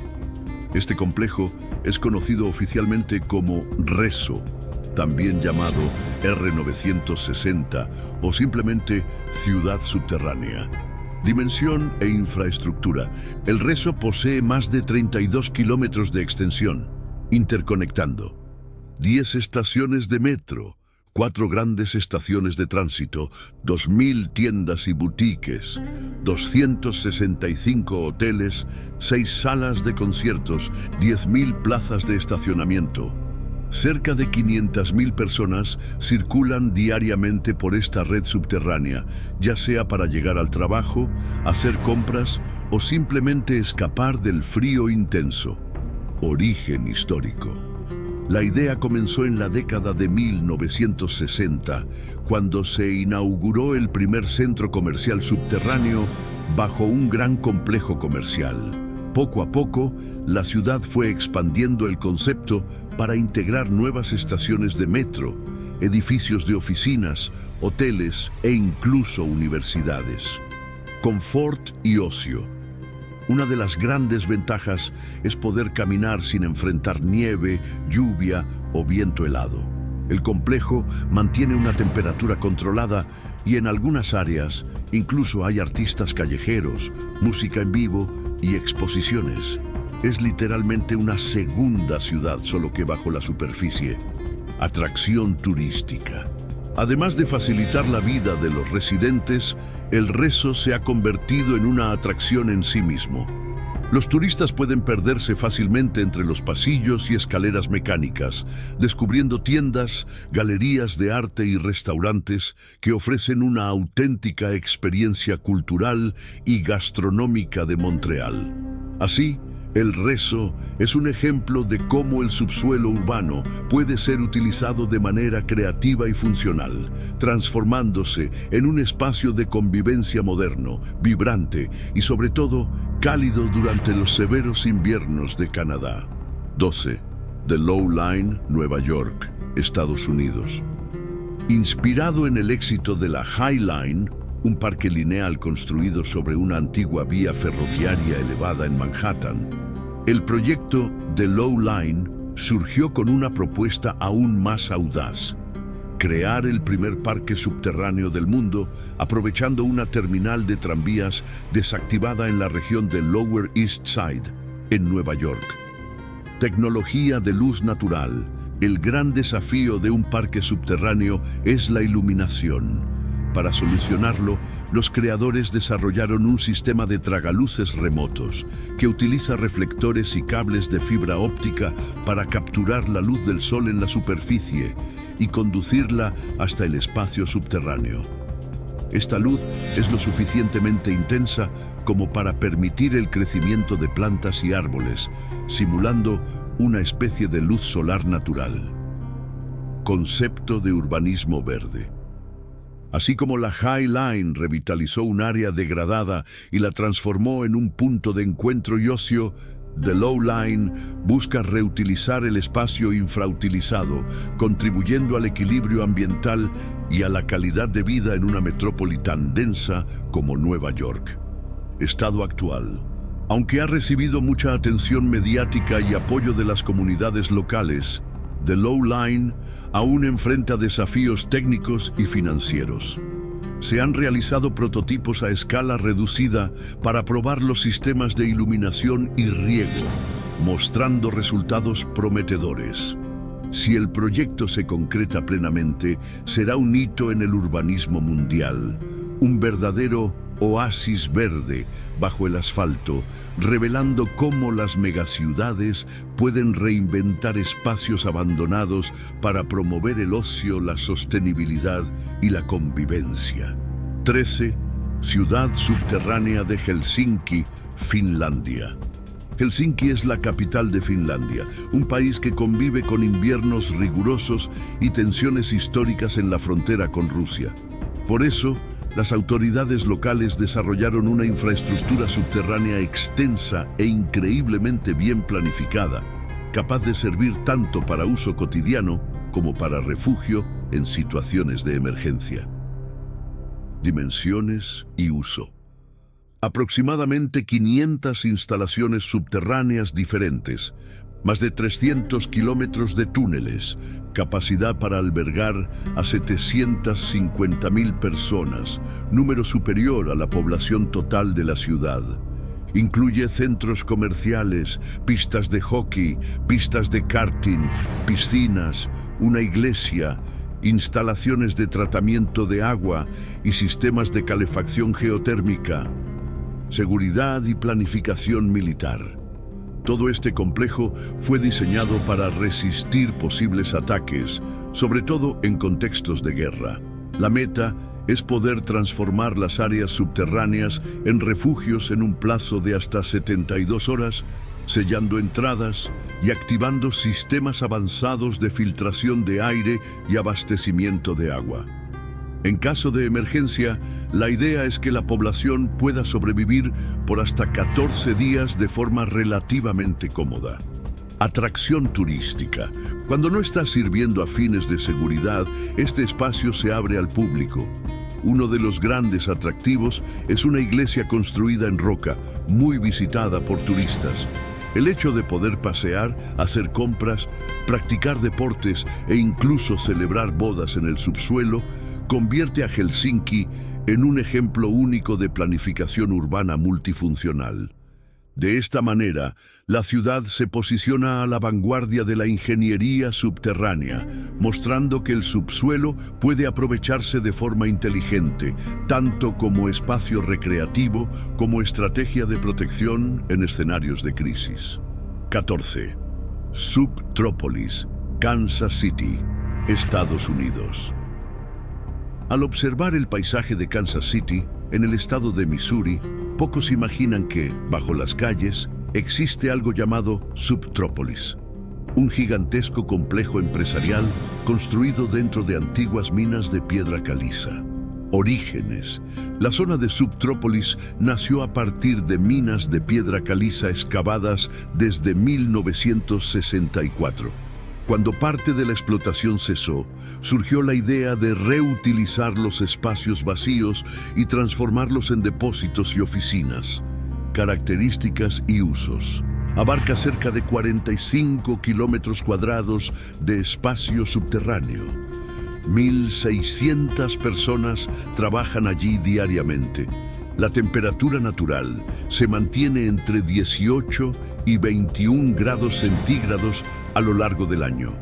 Este complejo es conocido oficialmente como Réseau, también llamado R960 o simplemente Ciudad Subterránea. Dimensión e infraestructura. El Réseau posee más de 32 kilómetros de extensión, interconectando 10 estaciones de metro, 4 grandes estaciones de tránsito, 2.000 tiendas y boutiques, 265 hoteles, 6 salas de conciertos, 10.000 plazas de estacionamiento. Cerca de 500.000 personas circulan diariamente por esta red subterránea, ya sea para llegar al trabajo, hacer compras o simplemente escapar del frío intenso. Origen histórico. La idea comenzó en la década de 1960, cuando se inauguró el primer centro comercial subterráneo bajo un gran complejo comercial. Poco a poco, la ciudad fue expandiendo el concepto para integrar nuevas estaciones de metro, edificios de oficinas, hoteles e incluso universidades. Confort y ocio. Una de las grandes ventajas es poder caminar sin enfrentar nieve, lluvia o viento helado. El complejo mantiene una temperatura controlada y en algunas áreas incluso hay artistas callejeros, música en vivo y exposiciones. Es literalmente una segunda ciudad, solo que bajo la superficie. Atracción turística. Además de facilitar la vida de los residentes, el rezo se ha convertido en una atracción en sí mismo. Los turistas pueden perderse fácilmente entre los pasillos y escaleras mecánicas, descubriendo tiendas, galerías de arte y restaurantes que ofrecen una auténtica experiencia cultural y gastronómica de Montreal. Así, el rezo es un ejemplo de cómo el subsuelo urbano puede ser utilizado de manera creativa y funcional, transformándose en un espacio de convivencia moderno, vibrante y sobre todo cálido durante los severos inviernos de Canadá. 12. The Low Line, Nueva York, Estados Unidos. Inspirado en el éxito de la High Line, un parque lineal construido sobre una antigua vía ferroviaria elevada en Manhattan, el proyecto The Low Line surgió con una propuesta aún más audaz: crear el primer parque subterráneo del mundo, aprovechando una terminal de tranvías desactivada en la región de Lower East Side, en Nueva York. Tecnología de luz natural. El gran desafío de un parque subterráneo es la iluminación. Para solucionarlo, los creadores desarrollaron un sistema de tragaluces remotos que utiliza reflectores y cables de fibra óptica para capturar la luz del sol en la superficie y conducirla hasta el espacio subterráneo. Esta luz es lo suficientemente intensa como para permitir el crecimiento de plantas y árboles, simulando una especie de luz solar natural. Concepto de urbanismo verde. Así como la High Line revitalizó un área degradada y la transformó en un punto de encuentro y ocio, The Low Line busca reutilizar el espacio infrautilizado, contribuyendo al equilibrio ambiental y a la calidad de vida en una metrópoli tan densa como Nueva York. Estado actual. Aunque ha recibido mucha atención mediática y apoyo de las comunidades locales, The Low Line aún enfrenta desafíos técnicos y financieros. Se han realizado prototipos a escala reducida para probar los sistemas de iluminación y riego, mostrando resultados prometedores. Si el proyecto se concreta plenamente, será un hito en el urbanismo mundial, un verdadero oasis verde bajo el asfalto, revelando cómo las megaciudades pueden reinventar espacios abandonados para promover el ocio, la sostenibilidad y la convivencia. 13. Ciudad subterránea de Helsinki, Finlandia. Helsinki es la capital de Finlandia, un país que convive con inviernos rigurosos y tensiones históricas en la frontera con Rusia. Por eso, las autoridades locales desarrollaron una infraestructura subterránea extensa e increíblemente bien planificada, capaz de servir tanto para uso cotidiano como para refugio en situaciones de emergencia. Dimensiones y uso. Aproximadamente 500 instalaciones subterráneas diferentes, más de 300 kilómetros de túneles, capacidad para albergar a 750.000 personas, número superior a la población total de la ciudad. Incluye centros comerciales, pistas de hockey, pistas de karting, piscinas, una iglesia, instalaciones de tratamiento de agua y sistemas de calefacción geotérmica, seguridad y planificación militar. Todo este complejo fue diseñado para resistir posibles ataques, sobre todo en contextos de guerra. La meta es poder transformar las áreas subterráneas en refugios en un plazo de hasta 72 horas, sellando entradas y activando sistemas avanzados de filtración de aire y abastecimiento de agua. En caso de emergencia, la idea es que la población pueda sobrevivir por hasta 14 días de forma relativamente cómoda. Atracción turística. Cuando no está sirviendo a fines de seguridad, este espacio se abre al público. Uno de los grandes atractivos es una iglesia construida en roca, muy visitada por turistas. El hecho de poder pasear, hacer compras, practicar deportes e incluso celebrar bodas en el subsuelo convierte a Helsinki en un ejemplo único de planificación urbana multifuncional. De esta manera, la ciudad se posiciona a la vanguardia de la ingeniería subterránea, mostrando que el subsuelo puede aprovecharse de forma inteligente, tanto como espacio recreativo como estrategia de protección en escenarios de crisis. 14. Subtrópolis, Kansas City, Estados Unidos. Al observar el paisaje de Kansas City, en el estado de Missouri, pocos imaginan que, bajo las calles, existe algo llamado Subtrópolis, un gigantesco complejo empresarial construido dentro de antiguas minas de piedra caliza. Orígenes. La zona de Subtrópolis nació a partir de minas de piedra caliza excavadas desde 1964. Cuando parte de la explotación cesó, surgió la idea de reutilizar los espacios vacíos y transformarlos en depósitos y oficinas. Características y usos. Abarca cerca de 45 kilómetros cuadrados de espacio subterráneo. 1.600 personas trabajan allí diariamente. La temperatura natural se mantiene entre 18 y 21 grados centígrados a lo largo del año,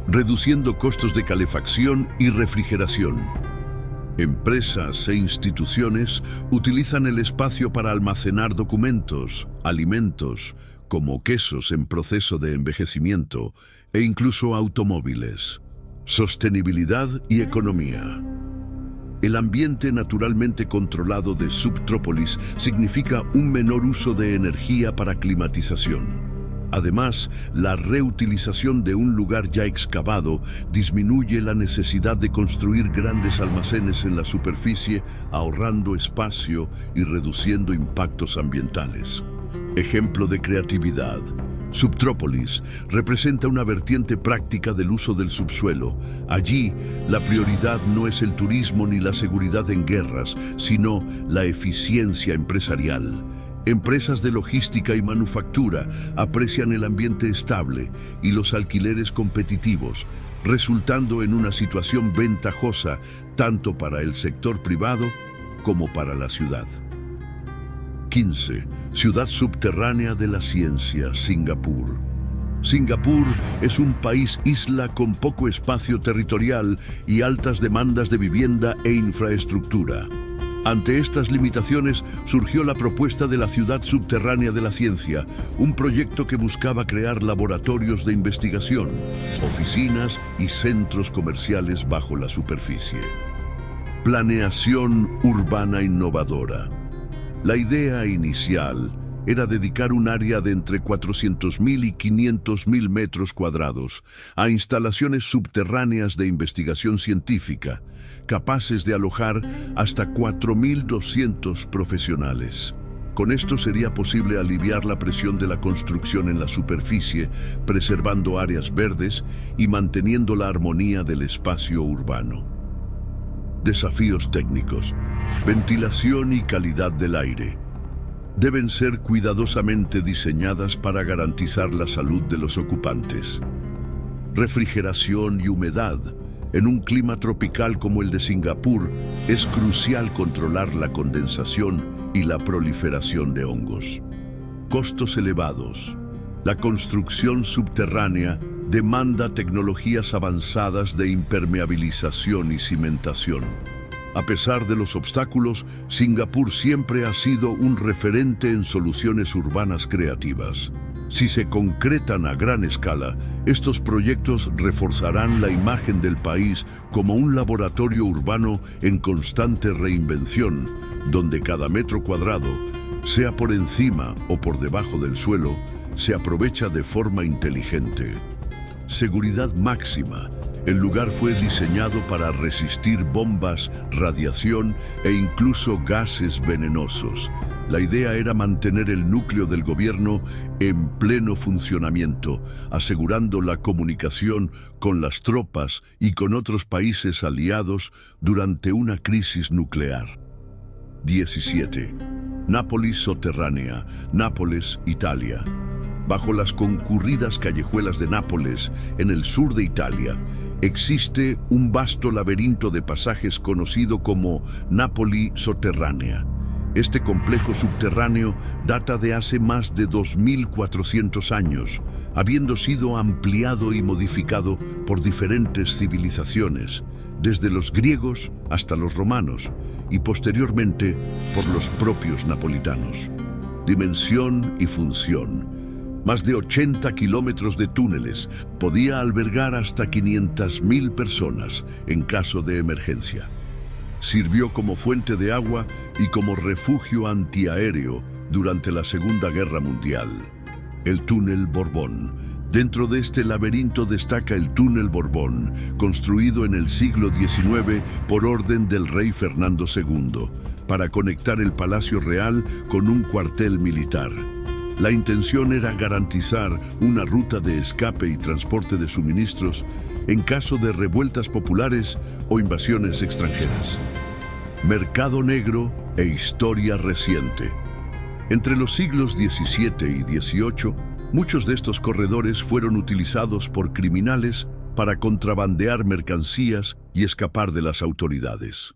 reduciendo costos de calefacción y refrigeración. Empresas e instituciones utilizan el espacio para almacenar documentos, alimentos, como quesos en proceso de envejecimiento, e incluso automóviles. Sostenibilidad y economía. El ambiente naturalmente controlado de Subtrópolis significa un menor uso de energía para climatización. Además, la reutilización de un lugar ya excavado disminuye la necesidad de construir grandes almacenes en la superficie, ahorrando espacio y reduciendo impactos ambientales. Ejemplo de creatividad. Subtrópolis representa una vertiente práctica del uso del subsuelo. Allí, la prioridad no es el turismo ni la seguridad en guerras, sino la eficiencia empresarial. Empresas de logística y manufactura aprecian el ambiente estable y los alquileres competitivos, resultando en una situación ventajosa tanto para el sector privado como para la ciudad. 15. Ciudad subterránea de la ciencia, Singapur. Singapur es un país-isla con poco espacio territorial y altas demandas de vivienda e infraestructura. Ante estas limitaciones surgió la propuesta de la Ciudad Subterránea de la Ciencia, un proyecto que buscaba crear laboratorios de investigación, oficinas y centros comerciales bajo la superficie. Planeación urbana innovadora. La idea inicial era dedicar un área de entre 400.000 y 500.000 metros cuadrados a instalaciones subterráneas de investigación científica, capaces de alojar hasta 4.200 profesionales. Con esto sería posible aliviar la presión de la construcción en la superficie, preservando áreas verdes y manteniendo la armonía del espacio urbano. Desafíos técnicos. Ventilación y calidad del aire. Deben ser cuidadosamente diseñadas para garantizar la salud de los ocupantes. Refrigeración y humedad. En un clima tropical como el de Singapur, es crucial controlar la condensación y la proliferación de hongos. Costos elevados. La construcción subterránea demanda tecnologías avanzadas de impermeabilización y cimentación. A pesar de los obstáculos, Singapur siempre ha sido un referente en soluciones urbanas creativas. Si se concretan a gran escala, estos proyectos reforzarán la imagen del país como un laboratorio urbano en constante reinvención, donde cada metro cuadrado, sea por encima o por debajo del suelo, se aprovecha de forma inteligente. Seguridad máxima. El lugar fue diseñado para resistir bombas, radiación e incluso gases venenosos. La idea era mantener el núcleo del gobierno en pleno funcionamiento, asegurando la comunicación con las tropas y con otros países aliados durante una crisis nuclear. 17. Nápoles soterránea, Nápoles, Italia. bajo las concurridas callejuelas de Nápoles, en el sur de Italia, existe un vasto laberinto de pasajes conocido como Nápoli Sotterranea. Este complejo subterráneo data de hace más de 2400 años, habiendo sido ampliado y modificado por diferentes civilizaciones, desde los griegos hasta los romanos, y posteriormente por los propios napolitanos. Dimensión y función. Más de 80 kilómetros de túneles, podía albergar hasta 500.000 personas en caso de emergencia. Sirvió como fuente de agua y como refugio antiaéreo durante la Segunda Guerra Mundial. El túnel Borbón. Dentro de este laberinto destaca el túnel Borbón, construido en el siglo XIX por orden del rey Fernando II, para conectar el Palacio Real con un cuartel militar. La intención era garantizar una ruta de escape y transporte de suministros en caso de revueltas populares o invasiones extranjeras. Mercado negro e historia reciente. Entre los siglos XVII y XVIII, muchos de estos corredores fueron utilizados por criminales para contrabandear mercancías y escapar de las autoridades.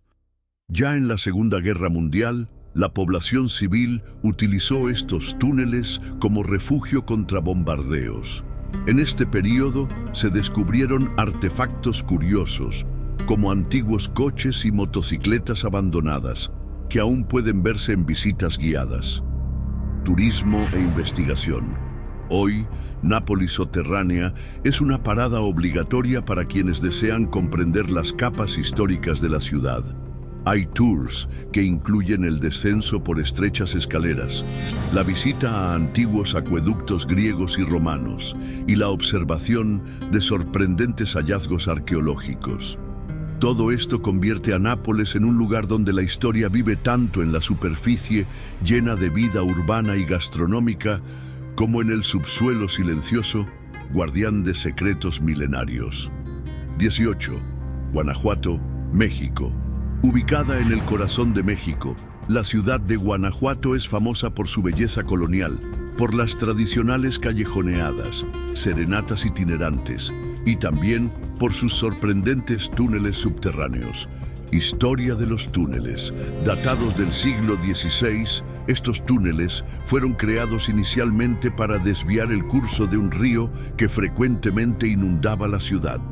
Ya en la Segunda Guerra Mundial, la población civil utilizó estos túneles como refugio contra bombardeos. En este periodo se descubrieron artefactos curiosos, como antiguos coches y motocicletas abandonadas, que aún pueden verse en visitas guiadas. Turismo e investigación. Hoy, Nápoli Sotterranea es una parada obligatoria para quienes desean comprender las capas históricas de la ciudad. Hay tours que incluyen el descenso por estrechas escaleras, la visita a antiguos acueductos griegos y romanos y la observación de sorprendentes hallazgos arqueológicos. Todo esto convierte a Nápoles en un lugar donde la historia vive tanto en la superficie llena de vida urbana y gastronómica, como en el subsuelo silencioso, guardián de secretos milenarios. 18. Guanajuato, México. Ubicada en el corazón de México, la ciudad de Guanajuato es famosa por su belleza colonial, por las tradicionales callejoneadas, serenatas itinerantes y también por sus sorprendentes túneles subterráneos. Historia de los túneles. Datados del siglo XVI, estos túneles fueron creados inicialmente para desviar el curso de un río que frecuentemente inundaba la ciudad.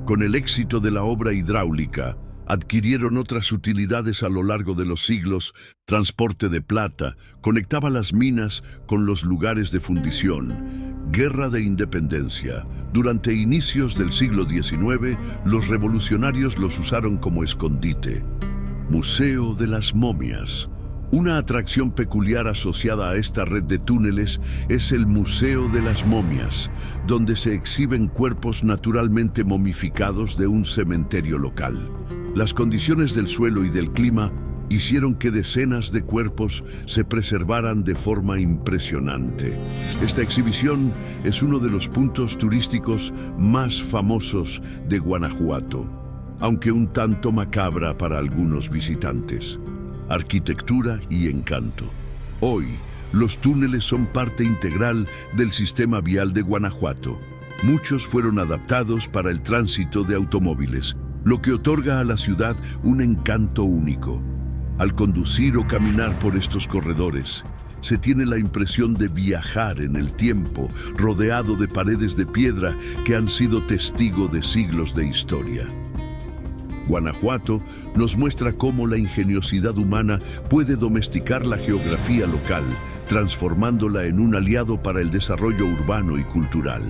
Con el éxito de la obra hidráulica, adquirieron otras utilidades a lo largo de los siglos. Transporte de plata, conectaba las minas con los lugares de fundición. Guerra de Independencia. Durante inicios del siglo XIX, los revolucionarios los usaron como escondite. Museo de las Momias. Una atracción peculiar asociada a esta red de túneles es el Museo de las Momias, donde se exhiben cuerpos naturalmente momificados de un cementerio local. Las condiciones del suelo y del clima hicieron que decenas de cuerpos se preservaran de forma impresionante. Esta exhibición es uno de los puntos turísticos más famosos de Guanajuato, aunque un tanto macabra para algunos visitantes. Arquitectura y encanto. Hoy, los túneles son parte integral del sistema vial de Guanajuato. Muchos fueron adaptados para el tránsito de automóviles, lo que otorga a la ciudad un encanto único. Al conducir o caminar por estos corredores, se tiene la impresión de viajar en el tiempo, rodeado de paredes de piedra que han sido testigo de siglos de historia. Guanajuato nos muestra cómo la ingeniosidad humana puede domesticar la geografía local, transformándola en un aliado para el desarrollo urbano y cultural.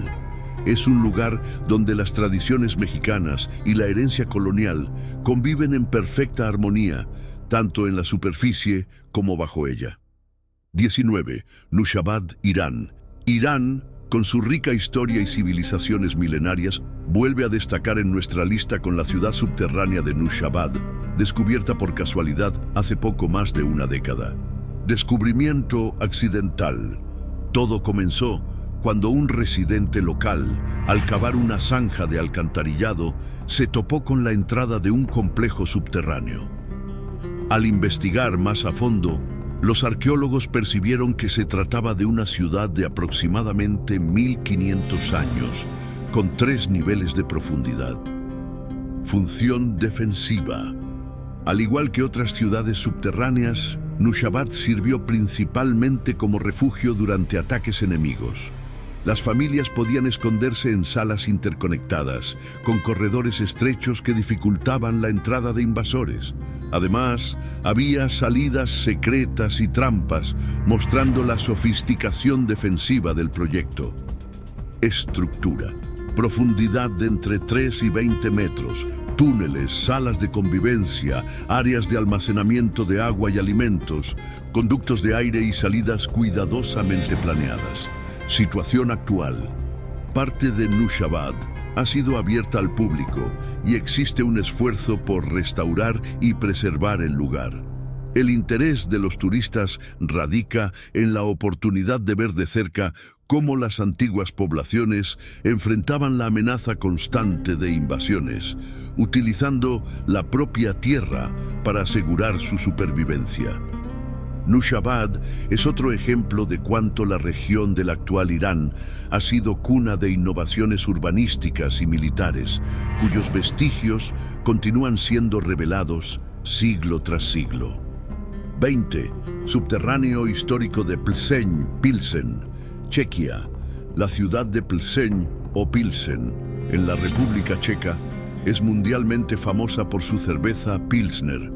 Es un lugar donde las tradiciones mexicanas y la herencia colonial conviven en perfecta armonía, tanto en la superficie como bajo ella. 19. Nushabad, Irán. Irán, con su rica historia y civilizaciones milenarias, vuelve a destacar en nuestra lista con la ciudad subterránea de Nushabad, descubierta por casualidad hace poco más de una década. Descubrimiento accidental. Todo comenzó cuando un residente local, al cavar una zanja de alcantarillado, se topó con la entrada de un complejo subterráneo. Al investigar más a fondo, Los arqueólogos percibieron que se trataba de una ciudad de aproximadamente 1500 años, con 3 niveles de profundidad. Función defensiva. Al igual que otras ciudades subterráneas, Nushabad sirvió principalmente como refugio durante ataques enemigos. Las familias podían esconderse en salas interconectadas, con corredores estrechos que dificultaban la entrada de invasores. Además, había salidas secretas y trampas, mostrando la sofisticación defensiva del proyecto. Estructura. Profundidad de entre 3 y 20 metros, túneles, salas de convivencia, áreas de almacenamiento de agua y alimentos, conductos de aire y salidas cuidadosamente planeadas. Situación actual. Parte de Nushabad ha sido abierta al público y existe un esfuerzo por restaurar y preservar el lugar. El interés de los turistas radica en la oportunidad de ver de cerca cómo las antiguas poblaciones enfrentaban la amenaza constante de invasiones, utilizando la propia tierra para asegurar su supervivencia. Nushabad es otro ejemplo de cuánto la región del actual Irán ha sido cuna de innovaciones urbanísticas y militares, cuyos vestigios continúan siendo revelados siglo tras siglo. 20. Subterráneo histórico de Plzeň, Pilsen, Chequia. La ciudad de Plzeň o Pilsen, en la República Checa, es mundialmente famosa por su cerveza Pilsner,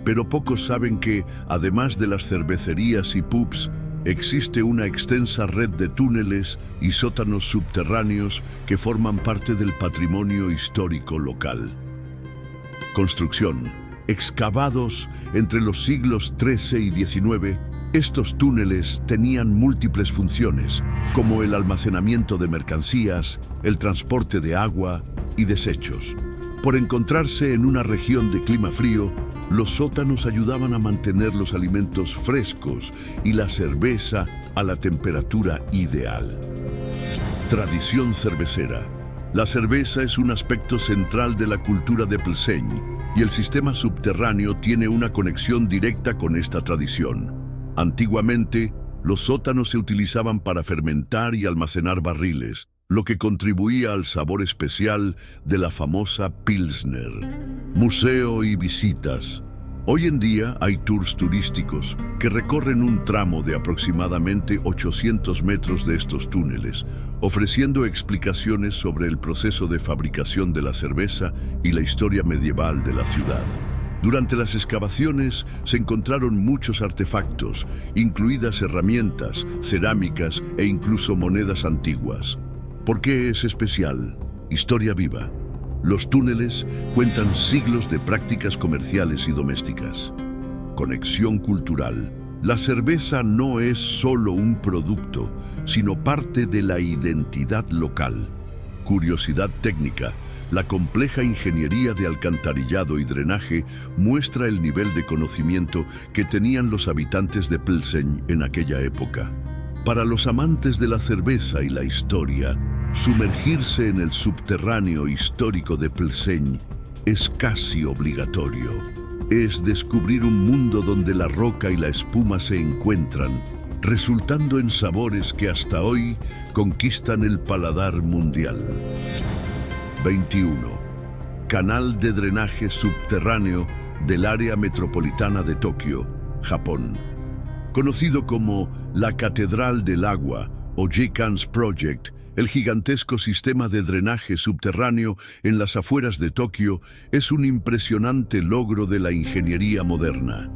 pero pocos saben que, además de las cervecerías y pubs, existe una extensa red de túneles y sótanos subterráneos que forman parte del patrimonio histórico local. Construcción. Excavados entre los siglos XIII y XIX, estos túneles tenían múltiples funciones, como el almacenamiento de mercancías, el transporte de agua y desechos. Por encontrarse en una región de clima frío, los sótanos ayudaban a mantener los alimentos frescos y la cerveza a la temperatura ideal. Tradición cervecera. La cerveza es un aspecto central de la cultura de Plzeň y el sistema subterráneo tiene una conexión directa con esta tradición. Antiguamente, los sótanos se utilizaban para fermentar y almacenar barriles, lo que contribuía al sabor especial de la famosa Pilsner. Museo y visitas. Hoy en día hay tours turísticos que recorren un tramo de aproximadamente 800 metros de estos túneles, ofreciendo explicaciones sobre el proceso de fabricación de la cerveza y la historia medieval de la ciudad. Durante las excavaciones se encontraron muchos artefactos, incluidas herramientas, cerámicas e incluso monedas antiguas. ¿Por qué es especial? Historia viva. Los túneles cuentan siglos de prácticas comerciales y domésticas. Conexión cultural. La cerveza no es solo un producto, sino parte de la identidad local. Curiosidad técnica. La compleja ingeniería de alcantarillado y drenaje muestra el nivel de conocimiento que tenían los habitantes de Plzeň en aquella época. Para los amantes de la cerveza y la historia, sumergirse en el subterráneo histórico de Plzeň es casi obligatorio. Es descubrir un mundo donde la roca y la espuma se encuentran, resultando en sabores que hasta hoy conquistan el paladar mundial. 21. Canal de drenaje subterráneo del área metropolitana de Tokio, Japón. Conocido como la Catedral del Agua o Jikans Project, el gigantesco sistema de drenaje subterráneo en las afueras de Tokio es un impresionante logro de la ingeniería moderna.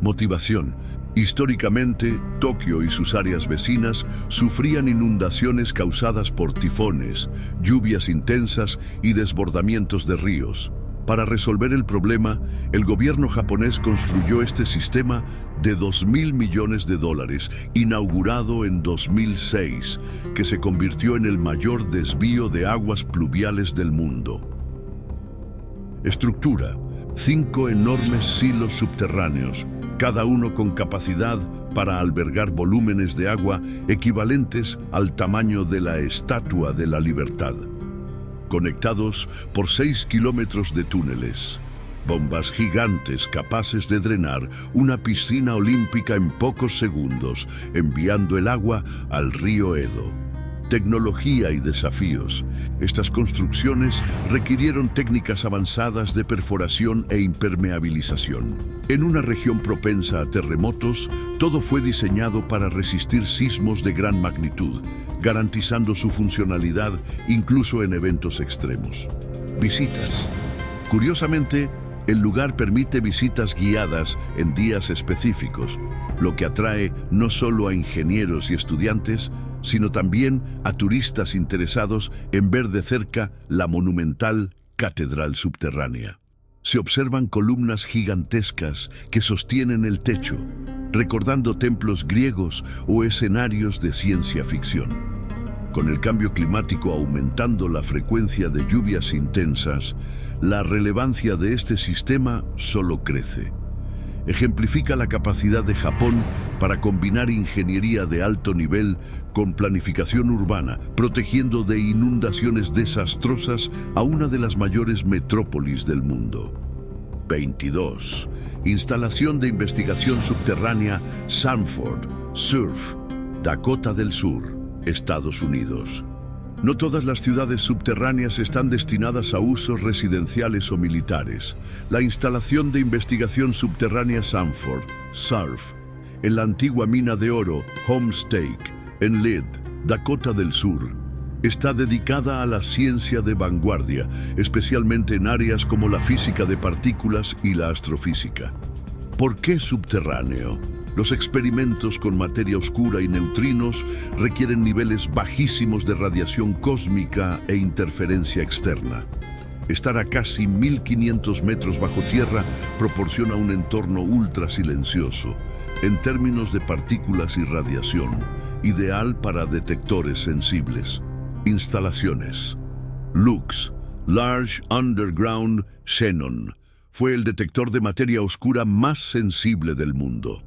Motivación. Históricamente, Tokio y sus áreas vecinas sufrían inundaciones causadas por tifones, lluvias intensas y desbordamientos de ríos. Para resolver el problema, el gobierno japonés construyó este sistema de $2.000 millones, inaugurado en 2006, que se convirtió en el mayor desvío de aguas pluviales del mundo. Estructura. 5 enormes silos subterráneos, cada uno con capacidad para albergar volúmenes de agua equivalentes al tamaño de la Estatua de la Libertad, conectados por 6 kilómetros de túneles. Bombas gigantes capaces de drenar una piscina olímpica en pocos segundos, enviando el agua al río Edo. Tecnología y desafíos. Estas construcciones requirieron técnicas avanzadas de perforación e impermeabilización. En una región propensa a terremotos, todo fue diseñado para resistir sismos de gran magnitud, garantizando su funcionalidad incluso en eventos extremos. Visitas. Curiosamente, el lugar permite visitas guiadas en días específicos, lo que atrae no solo a ingenieros y estudiantes, sino también a turistas interesados en ver de cerca la monumental catedral subterránea. Se observan columnas gigantescas que sostienen el techo, recordando templos griegos o escenarios de ciencia ficción. Con el cambio climático aumentando la frecuencia de lluvias intensas, la relevancia de este sistema solo crece. Ejemplifica la capacidad de Japón para combinar ingeniería de alto nivel con planificación urbana, protegiendo de inundaciones desastrosas a una de las mayores metrópolis del mundo. 22. Instalación de investigación subterránea Sanford, Surf, Dakota del Sur, Estados Unidos. No todas las ciudades subterráneas están destinadas a usos residenciales o militares. La instalación de investigación subterránea Sanford, SURF, en la antigua mina de oro Homestake, en Lead, Dakota del Sur, está dedicada a la ciencia de vanguardia, especialmente en áreas como la física de partículas y la astrofísica. ¿Por qué subterráneo? Los experimentos con materia oscura y neutrinos requieren niveles bajísimos de radiación cósmica e interferencia externa. Estar a casi 1500 metros bajo tierra proporciona un entorno ultra silencioso, en términos de partículas y radiación, ideal para detectores sensibles. Instalaciones. LUX, Large Underground Xenon, fue el detector de materia oscura más sensible del mundo.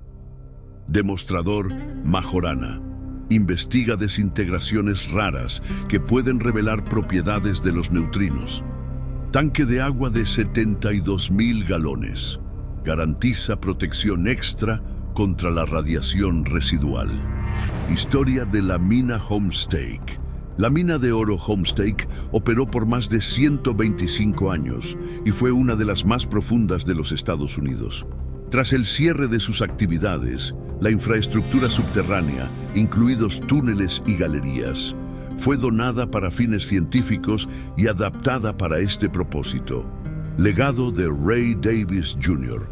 Demostrador Majorana. Investiga desintegraciones raras que pueden revelar propiedades de los neutrinos. Tanque de agua de 72,000 galones. Garantiza protección extra contra la radiación residual. Historia de la mina Homestake. La mina de oro Homestake operó por más de 125 años y fue una de las más profundas de los Estados Unidos. Tras el cierre de sus actividades, la infraestructura subterránea, incluidos túneles y galerías, fue donada para fines científicos y adaptada para este propósito. Legado de Ray Davis Jr.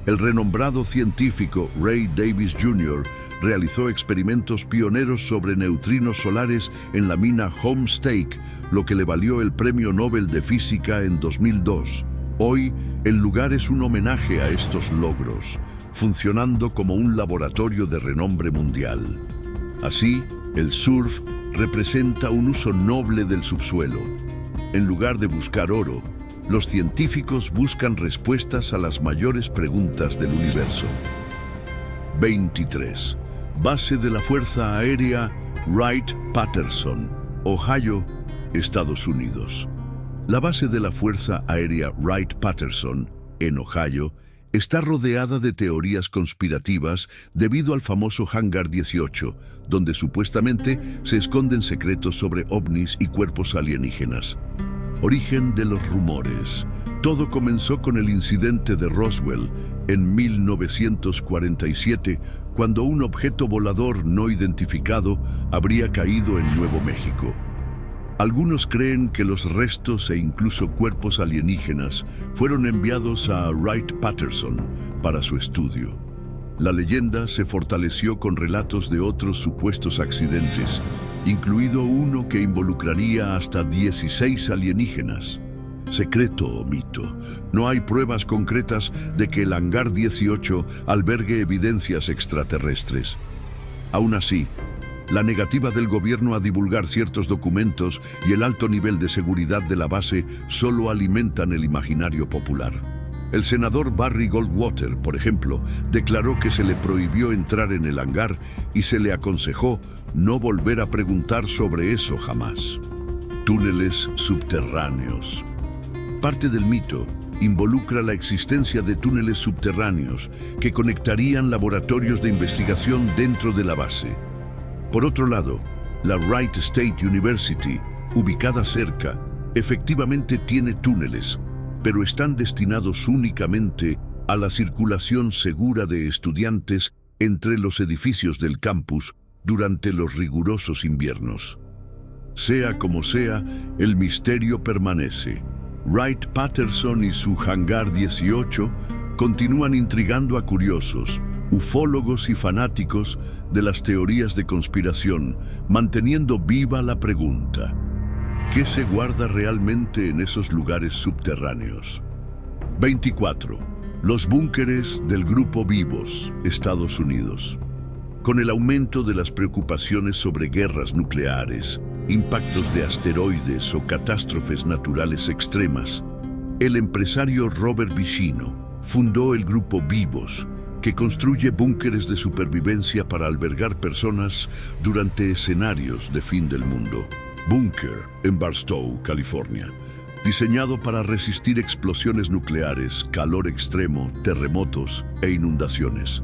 El renombrado científico Ray Davis Jr. realizó experimentos pioneros sobre neutrinos solares en la mina Homestake, lo que le valió el Premio Nobel de Física en 2002. Hoy, el lugar es un homenaje a estos logros, funcionando como un laboratorio de renombre mundial. Así, el SURF representa un uso noble del subsuelo. En lugar de buscar oro, los científicos buscan respuestas a las mayores preguntas del universo. 23. Base de la Fuerza Aérea Wright-Patterson, Ohio, Estados Unidos. La base de la Fuerza Aérea Wright-Patterson, en Ohio, está rodeada de teorías conspirativas debido al famoso Hangar 18, donde supuestamente se esconden secretos sobre ovnis y cuerpos alienígenas. Origen de los rumores. Todo comenzó con el incidente de Roswell en 1947, cuando un objeto volador no identificado habría caído en Nuevo México. Algunos creen que los restos e incluso cuerpos alienígenas fueron enviados a Wright-Patterson para su estudio. La leyenda se fortaleció con relatos de otros supuestos accidentes, incluido uno que involucraría hasta 16 alienígenas. Secreto o mito, no hay pruebas concretas de que el Hangar 18 albergue evidencias extraterrestres. Aún así, la negativa del gobierno a divulgar ciertos documentos y el alto nivel de seguridad de la base solo alimentan el imaginario popular. El senador Barry Goldwater, por ejemplo, declaró que se le prohibió entrar en el hangar y se le aconsejó no volver a preguntar sobre eso jamás. Túneles subterráneos. Parte del mito involucra la existencia de túneles subterráneos que conectarían laboratorios de investigación dentro de la base. Por otro lado, la Wright State University, ubicada cerca, efectivamente tiene túneles, pero están destinados únicamente a la circulación segura de estudiantes entre los edificios del campus durante los rigurosos inviernos. Sea como sea, el misterio permanece. Wright-Patterson y su Hangar 18 continúan intrigando a curiosos, ufólogos y fanáticos de las teorías de conspiración, manteniendo viva la pregunta: ¿qué se guarda realmente en esos lugares subterráneos? 24. Los búnkeres del Grupo Vivos, Estados Unidos. Con el aumento de las preocupaciones sobre guerras nucleares, impactos de asteroides o catástrofes naturales extremas, el empresario Robert Vicino fundó el Grupo Vivos, que construye búnkeres de supervivencia para albergar personas durante escenarios de fin del mundo. Búnker en Barstow, California, diseñado para resistir explosiones nucleares, calor extremo, terremotos e inundaciones.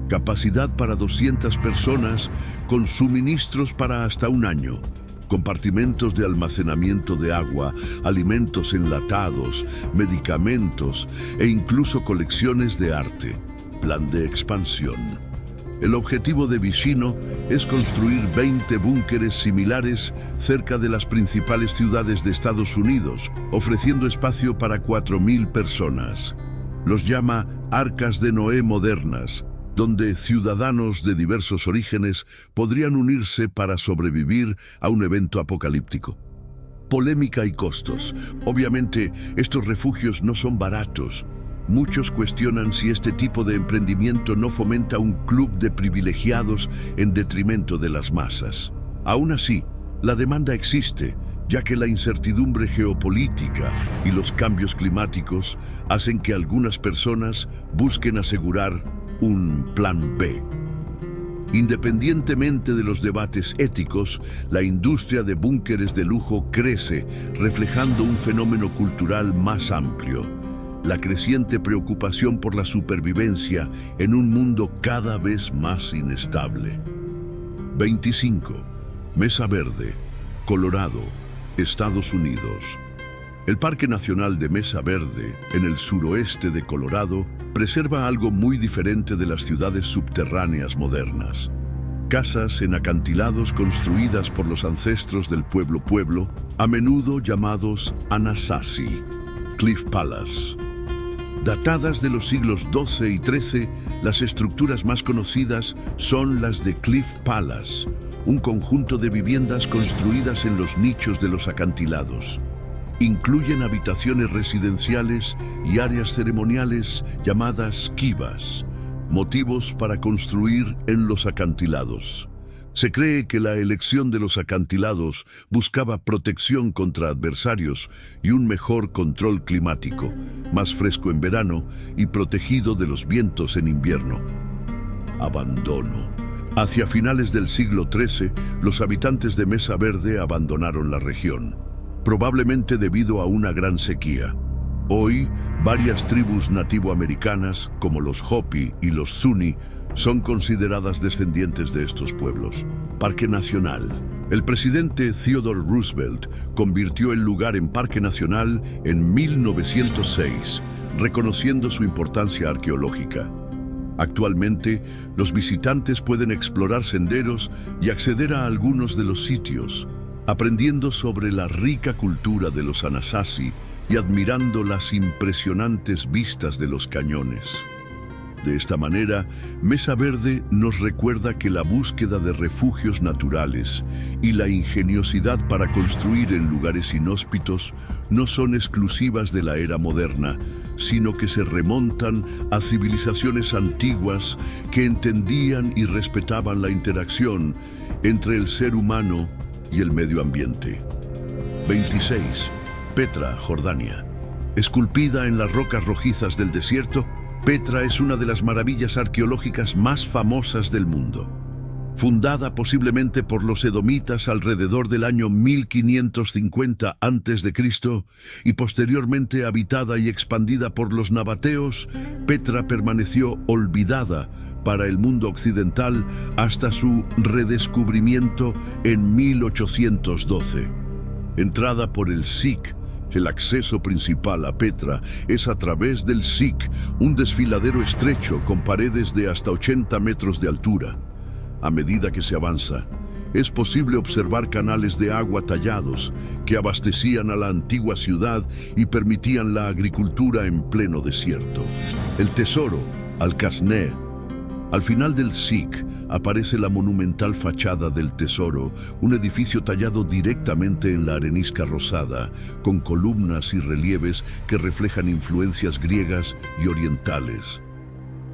Capacidad para 200 personas con suministros para hasta un año. Compartimentos de almacenamiento de agua, alimentos enlatados, medicamentos e incluso colecciones de arte. Plan de expansión. El objetivo de Vicino es construir 20 búnkeres similares cerca de las principales ciudades de Estados Unidos, ofreciendo espacio para 4.000 personas. Los llama Arcas de Noé modernas, donde ciudadanos de diversos orígenes podrían unirse para sobrevivir a un evento apocalíptico. Polémica y costos. Obviamente, estos refugios no son baratos. Muchos cuestionan si este tipo de emprendimiento no fomenta un club de privilegiados en detrimento de las masas. Aún así, la demanda existe, ya que la incertidumbre geopolítica y los cambios climáticos hacen que algunas personas busquen asegurar un plan B. Independientemente de los debates éticos, la industria de búnkeres de lujo crece, reflejando un fenómeno cultural más amplio: la creciente preocupación por la supervivencia en un mundo cada vez más inestable. 25. Mesa Verde, Colorado, Estados Unidos. El Parque Nacional de Mesa Verde, en el suroeste de Colorado, preserva algo muy diferente de las ciudades subterráneas modernas. Casas en acantilados construidas por los ancestros del pueblo, a menudo llamados Anasazi, Cliff Palace. Datadas de los siglos XII y XIII, las estructuras más conocidas son las de Cliff Palace, un conjunto de viviendas construidas en los nichos de los acantilados. Incluyen habitaciones residenciales y áreas ceremoniales llamadas kivas, motivos para construir en los acantilados. Se cree que la elección de los acantilados buscaba protección contra adversarios y un mejor control climático, más fresco en verano y protegido de los vientos en invierno. Abandono. Hacia finales del siglo XIII, los habitantes de Mesa Verde abandonaron la región, probablemente debido a una gran sequía. Hoy, varias tribus nativoamericanas, como los Hopi y los Zuni, son consideradas descendientes de estos pueblos. Parque Nacional. El presidente Theodore Roosevelt convirtió el lugar en Parque Nacional en 1906, reconociendo su importancia arqueológica. Actualmente, los visitantes pueden explorar senderos y acceder a algunos de los sitios, aprendiendo sobre la rica cultura de los Anasazi y admirando las impresionantes vistas de los cañones. De esta manera, Mesa Verde nos recuerda que la búsqueda de refugios naturales y la ingeniosidad para construir en lugares inhóspitos no son exclusivas de la era moderna, sino que se remontan a civilizaciones antiguas que entendían y respetaban la interacción entre el ser humano y el medio ambiente. 26. Petra, Jordania. Esculpida en las rocas rojizas del desierto, Petra es una de las maravillas arqueológicas más famosas del mundo. Fundada posiblemente por los edomitas alrededor del año 1550 a.C. y posteriormente habitada y expandida por los nabateos, Petra permaneció olvidada para el mundo occidental hasta su redescubrimiento en 1812. Entrada por el Siq, el acceso principal a Petra es a través del Siq, un desfiladero estrecho con paredes de hasta 80 metros de altura. A medida que se avanza, es posible observar canales de agua tallados que abastecían a la antigua ciudad y permitían la agricultura en pleno desierto. El tesoro, Al-Kasneh. Al final del Siq aparece la monumental fachada del tesoro, un edificio tallado directamente en la arenisca rosada, con columnas y relieves que reflejan influencias griegas y orientales.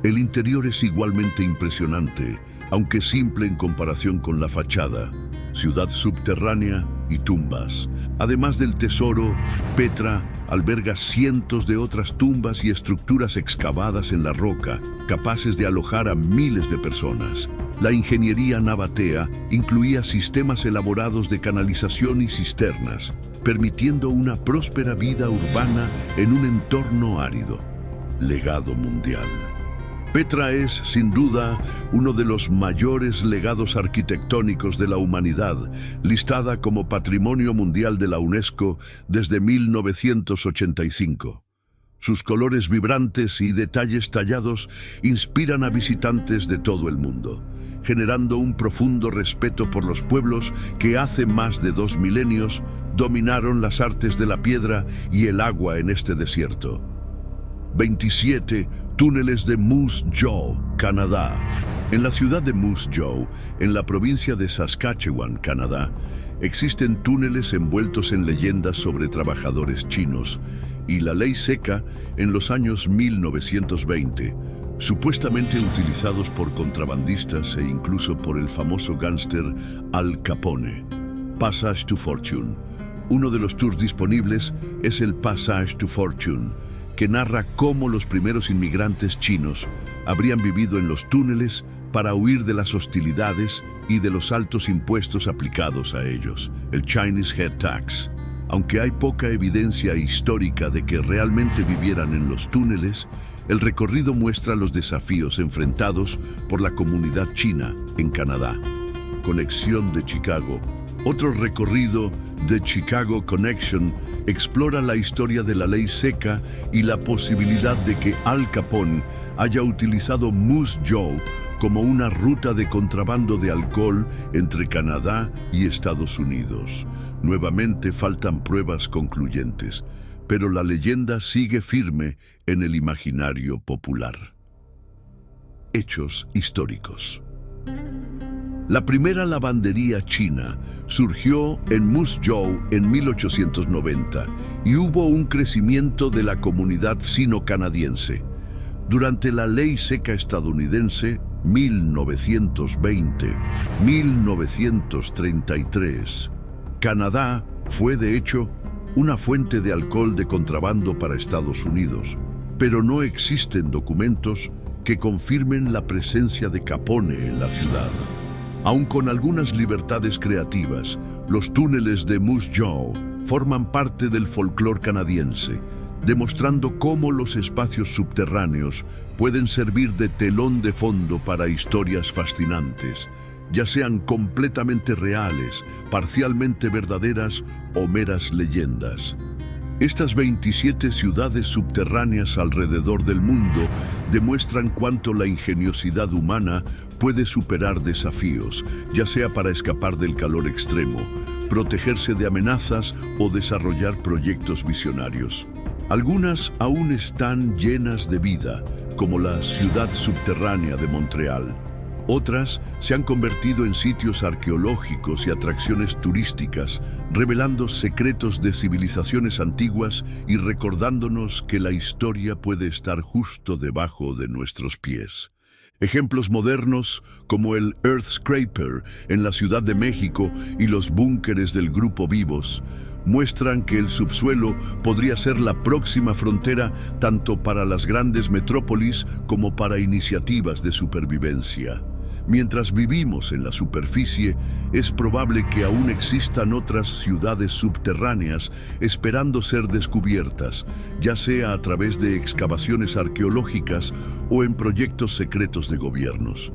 El interior es igualmente impresionante, aunque simple en comparación con la fachada, ciudad subterránea y tumbas. Además del tesoro, Petra alberga cientos de otras tumbas y estructuras excavadas en la roca, capaces de alojar a miles de personas. La ingeniería nabatea incluía sistemas elaborados de canalización y cisternas, permitiendo una próspera vida urbana en un entorno árido. Legado mundial. Petra es, sin duda, uno de los mayores legados arquitectónicos de la humanidad, listada como Patrimonio Mundial de la UNESCO desde 1985. Sus colores vibrantes y detalles tallados inspiran a visitantes de todo el mundo, generando un profundo respeto por los pueblos que hace más de 2 milenios dominaron las artes de la piedra y el agua en este desierto. 27 túneles de Moose Jaw, Canadá. En la ciudad de Moose Jaw, en la provincia de Saskatchewan, Canadá, existen túneles envueltos en leyendas sobre trabajadores chinos y la ley seca en los años 1920, supuestamente utilizados por contrabandistas e incluso por el famoso gángster Al Capone. Passage to Fortune. Uno de los tours disponibles es el Passage to Fortune, que narra cómo los primeros inmigrantes chinos habrían vivido en los túneles para huir de las hostilidades y de los altos impuestos aplicados a ellos, el Chinese Head Tax. Aunque hay poca evidencia histórica de que realmente vivieran en los túneles, el recorrido muestra los desafíos enfrentados por la comunidad china en Canadá. Conexión de Chicago. Otro recorrido, The Chicago Connection, explora la historia de la ley seca y la posibilidad de que Al Capone haya utilizado Moose Jaw como una ruta de contrabando de alcohol entre Canadá y Estados Unidos. Nuevamente faltan pruebas concluyentes, pero la leyenda sigue firme en el imaginario popular. Hechos históricos. La primera lavandería china surgió en Moose Jaw en 1890 y hubo un crecimiento de la comunidad sino-canadiense. Durante la ley seca estadounidense, 1920-1933, Canadá fue de hecho una fuente de alcohol de contrabando para Estados Unidos, pero no existen documentos que confirmen la presencia de Capone en la ciudad. Aun con algunas libertades creativas, los túneles de Moose Jaw forman parte del folclore canadiense, demostrando cómo los espacios subterráneos pueden servir de telón de fondo para historias fascinantes, ya sean completamente reales, parcialmente verdaderas o meras leyendas. Estas 27 ciudades subterráneas alrededor del mundo demuestran cuánto la ingeniosidad humana puede superar desafíos, ya sea para escapar del calor extremo, protegerse de amenazas o desarrollar proyectos visionarios. Algunas aún están llenas de vida, como la ciudad subterránea de Montreal. Otras se han convertido en sitios arqueológicos y atracciones turísticas, revelando secretos de civilizaciones antiguas y recordándonos que la historia puede estar justo debajo de nuestros pies. Ejemplos modernos como el Earth Scraper en la Ciudad de México y los búnkeres del Grupo Vivos muestran que el subsuelo podría ser la próxima frontera tanto para las grandes metrópolis como para iniciativas de supervivencia. Mientras vivimos en la superficie, es probable que aún existan otras ciudades subterráneas esperando ser descubiertas, ya sea a través de excavaciones arqueológicas o en proyectos secretos de gobiernos.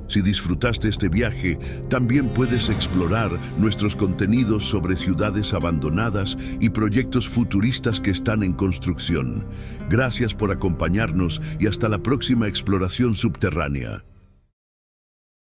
Si disfrutaste este viaje, también puedes explorar nuestros contenidos sobre ciudades abandonadas y proyectos futuristas que están en construcción. Gracias por acompañarnos y hasta la próxima exploración subterránea.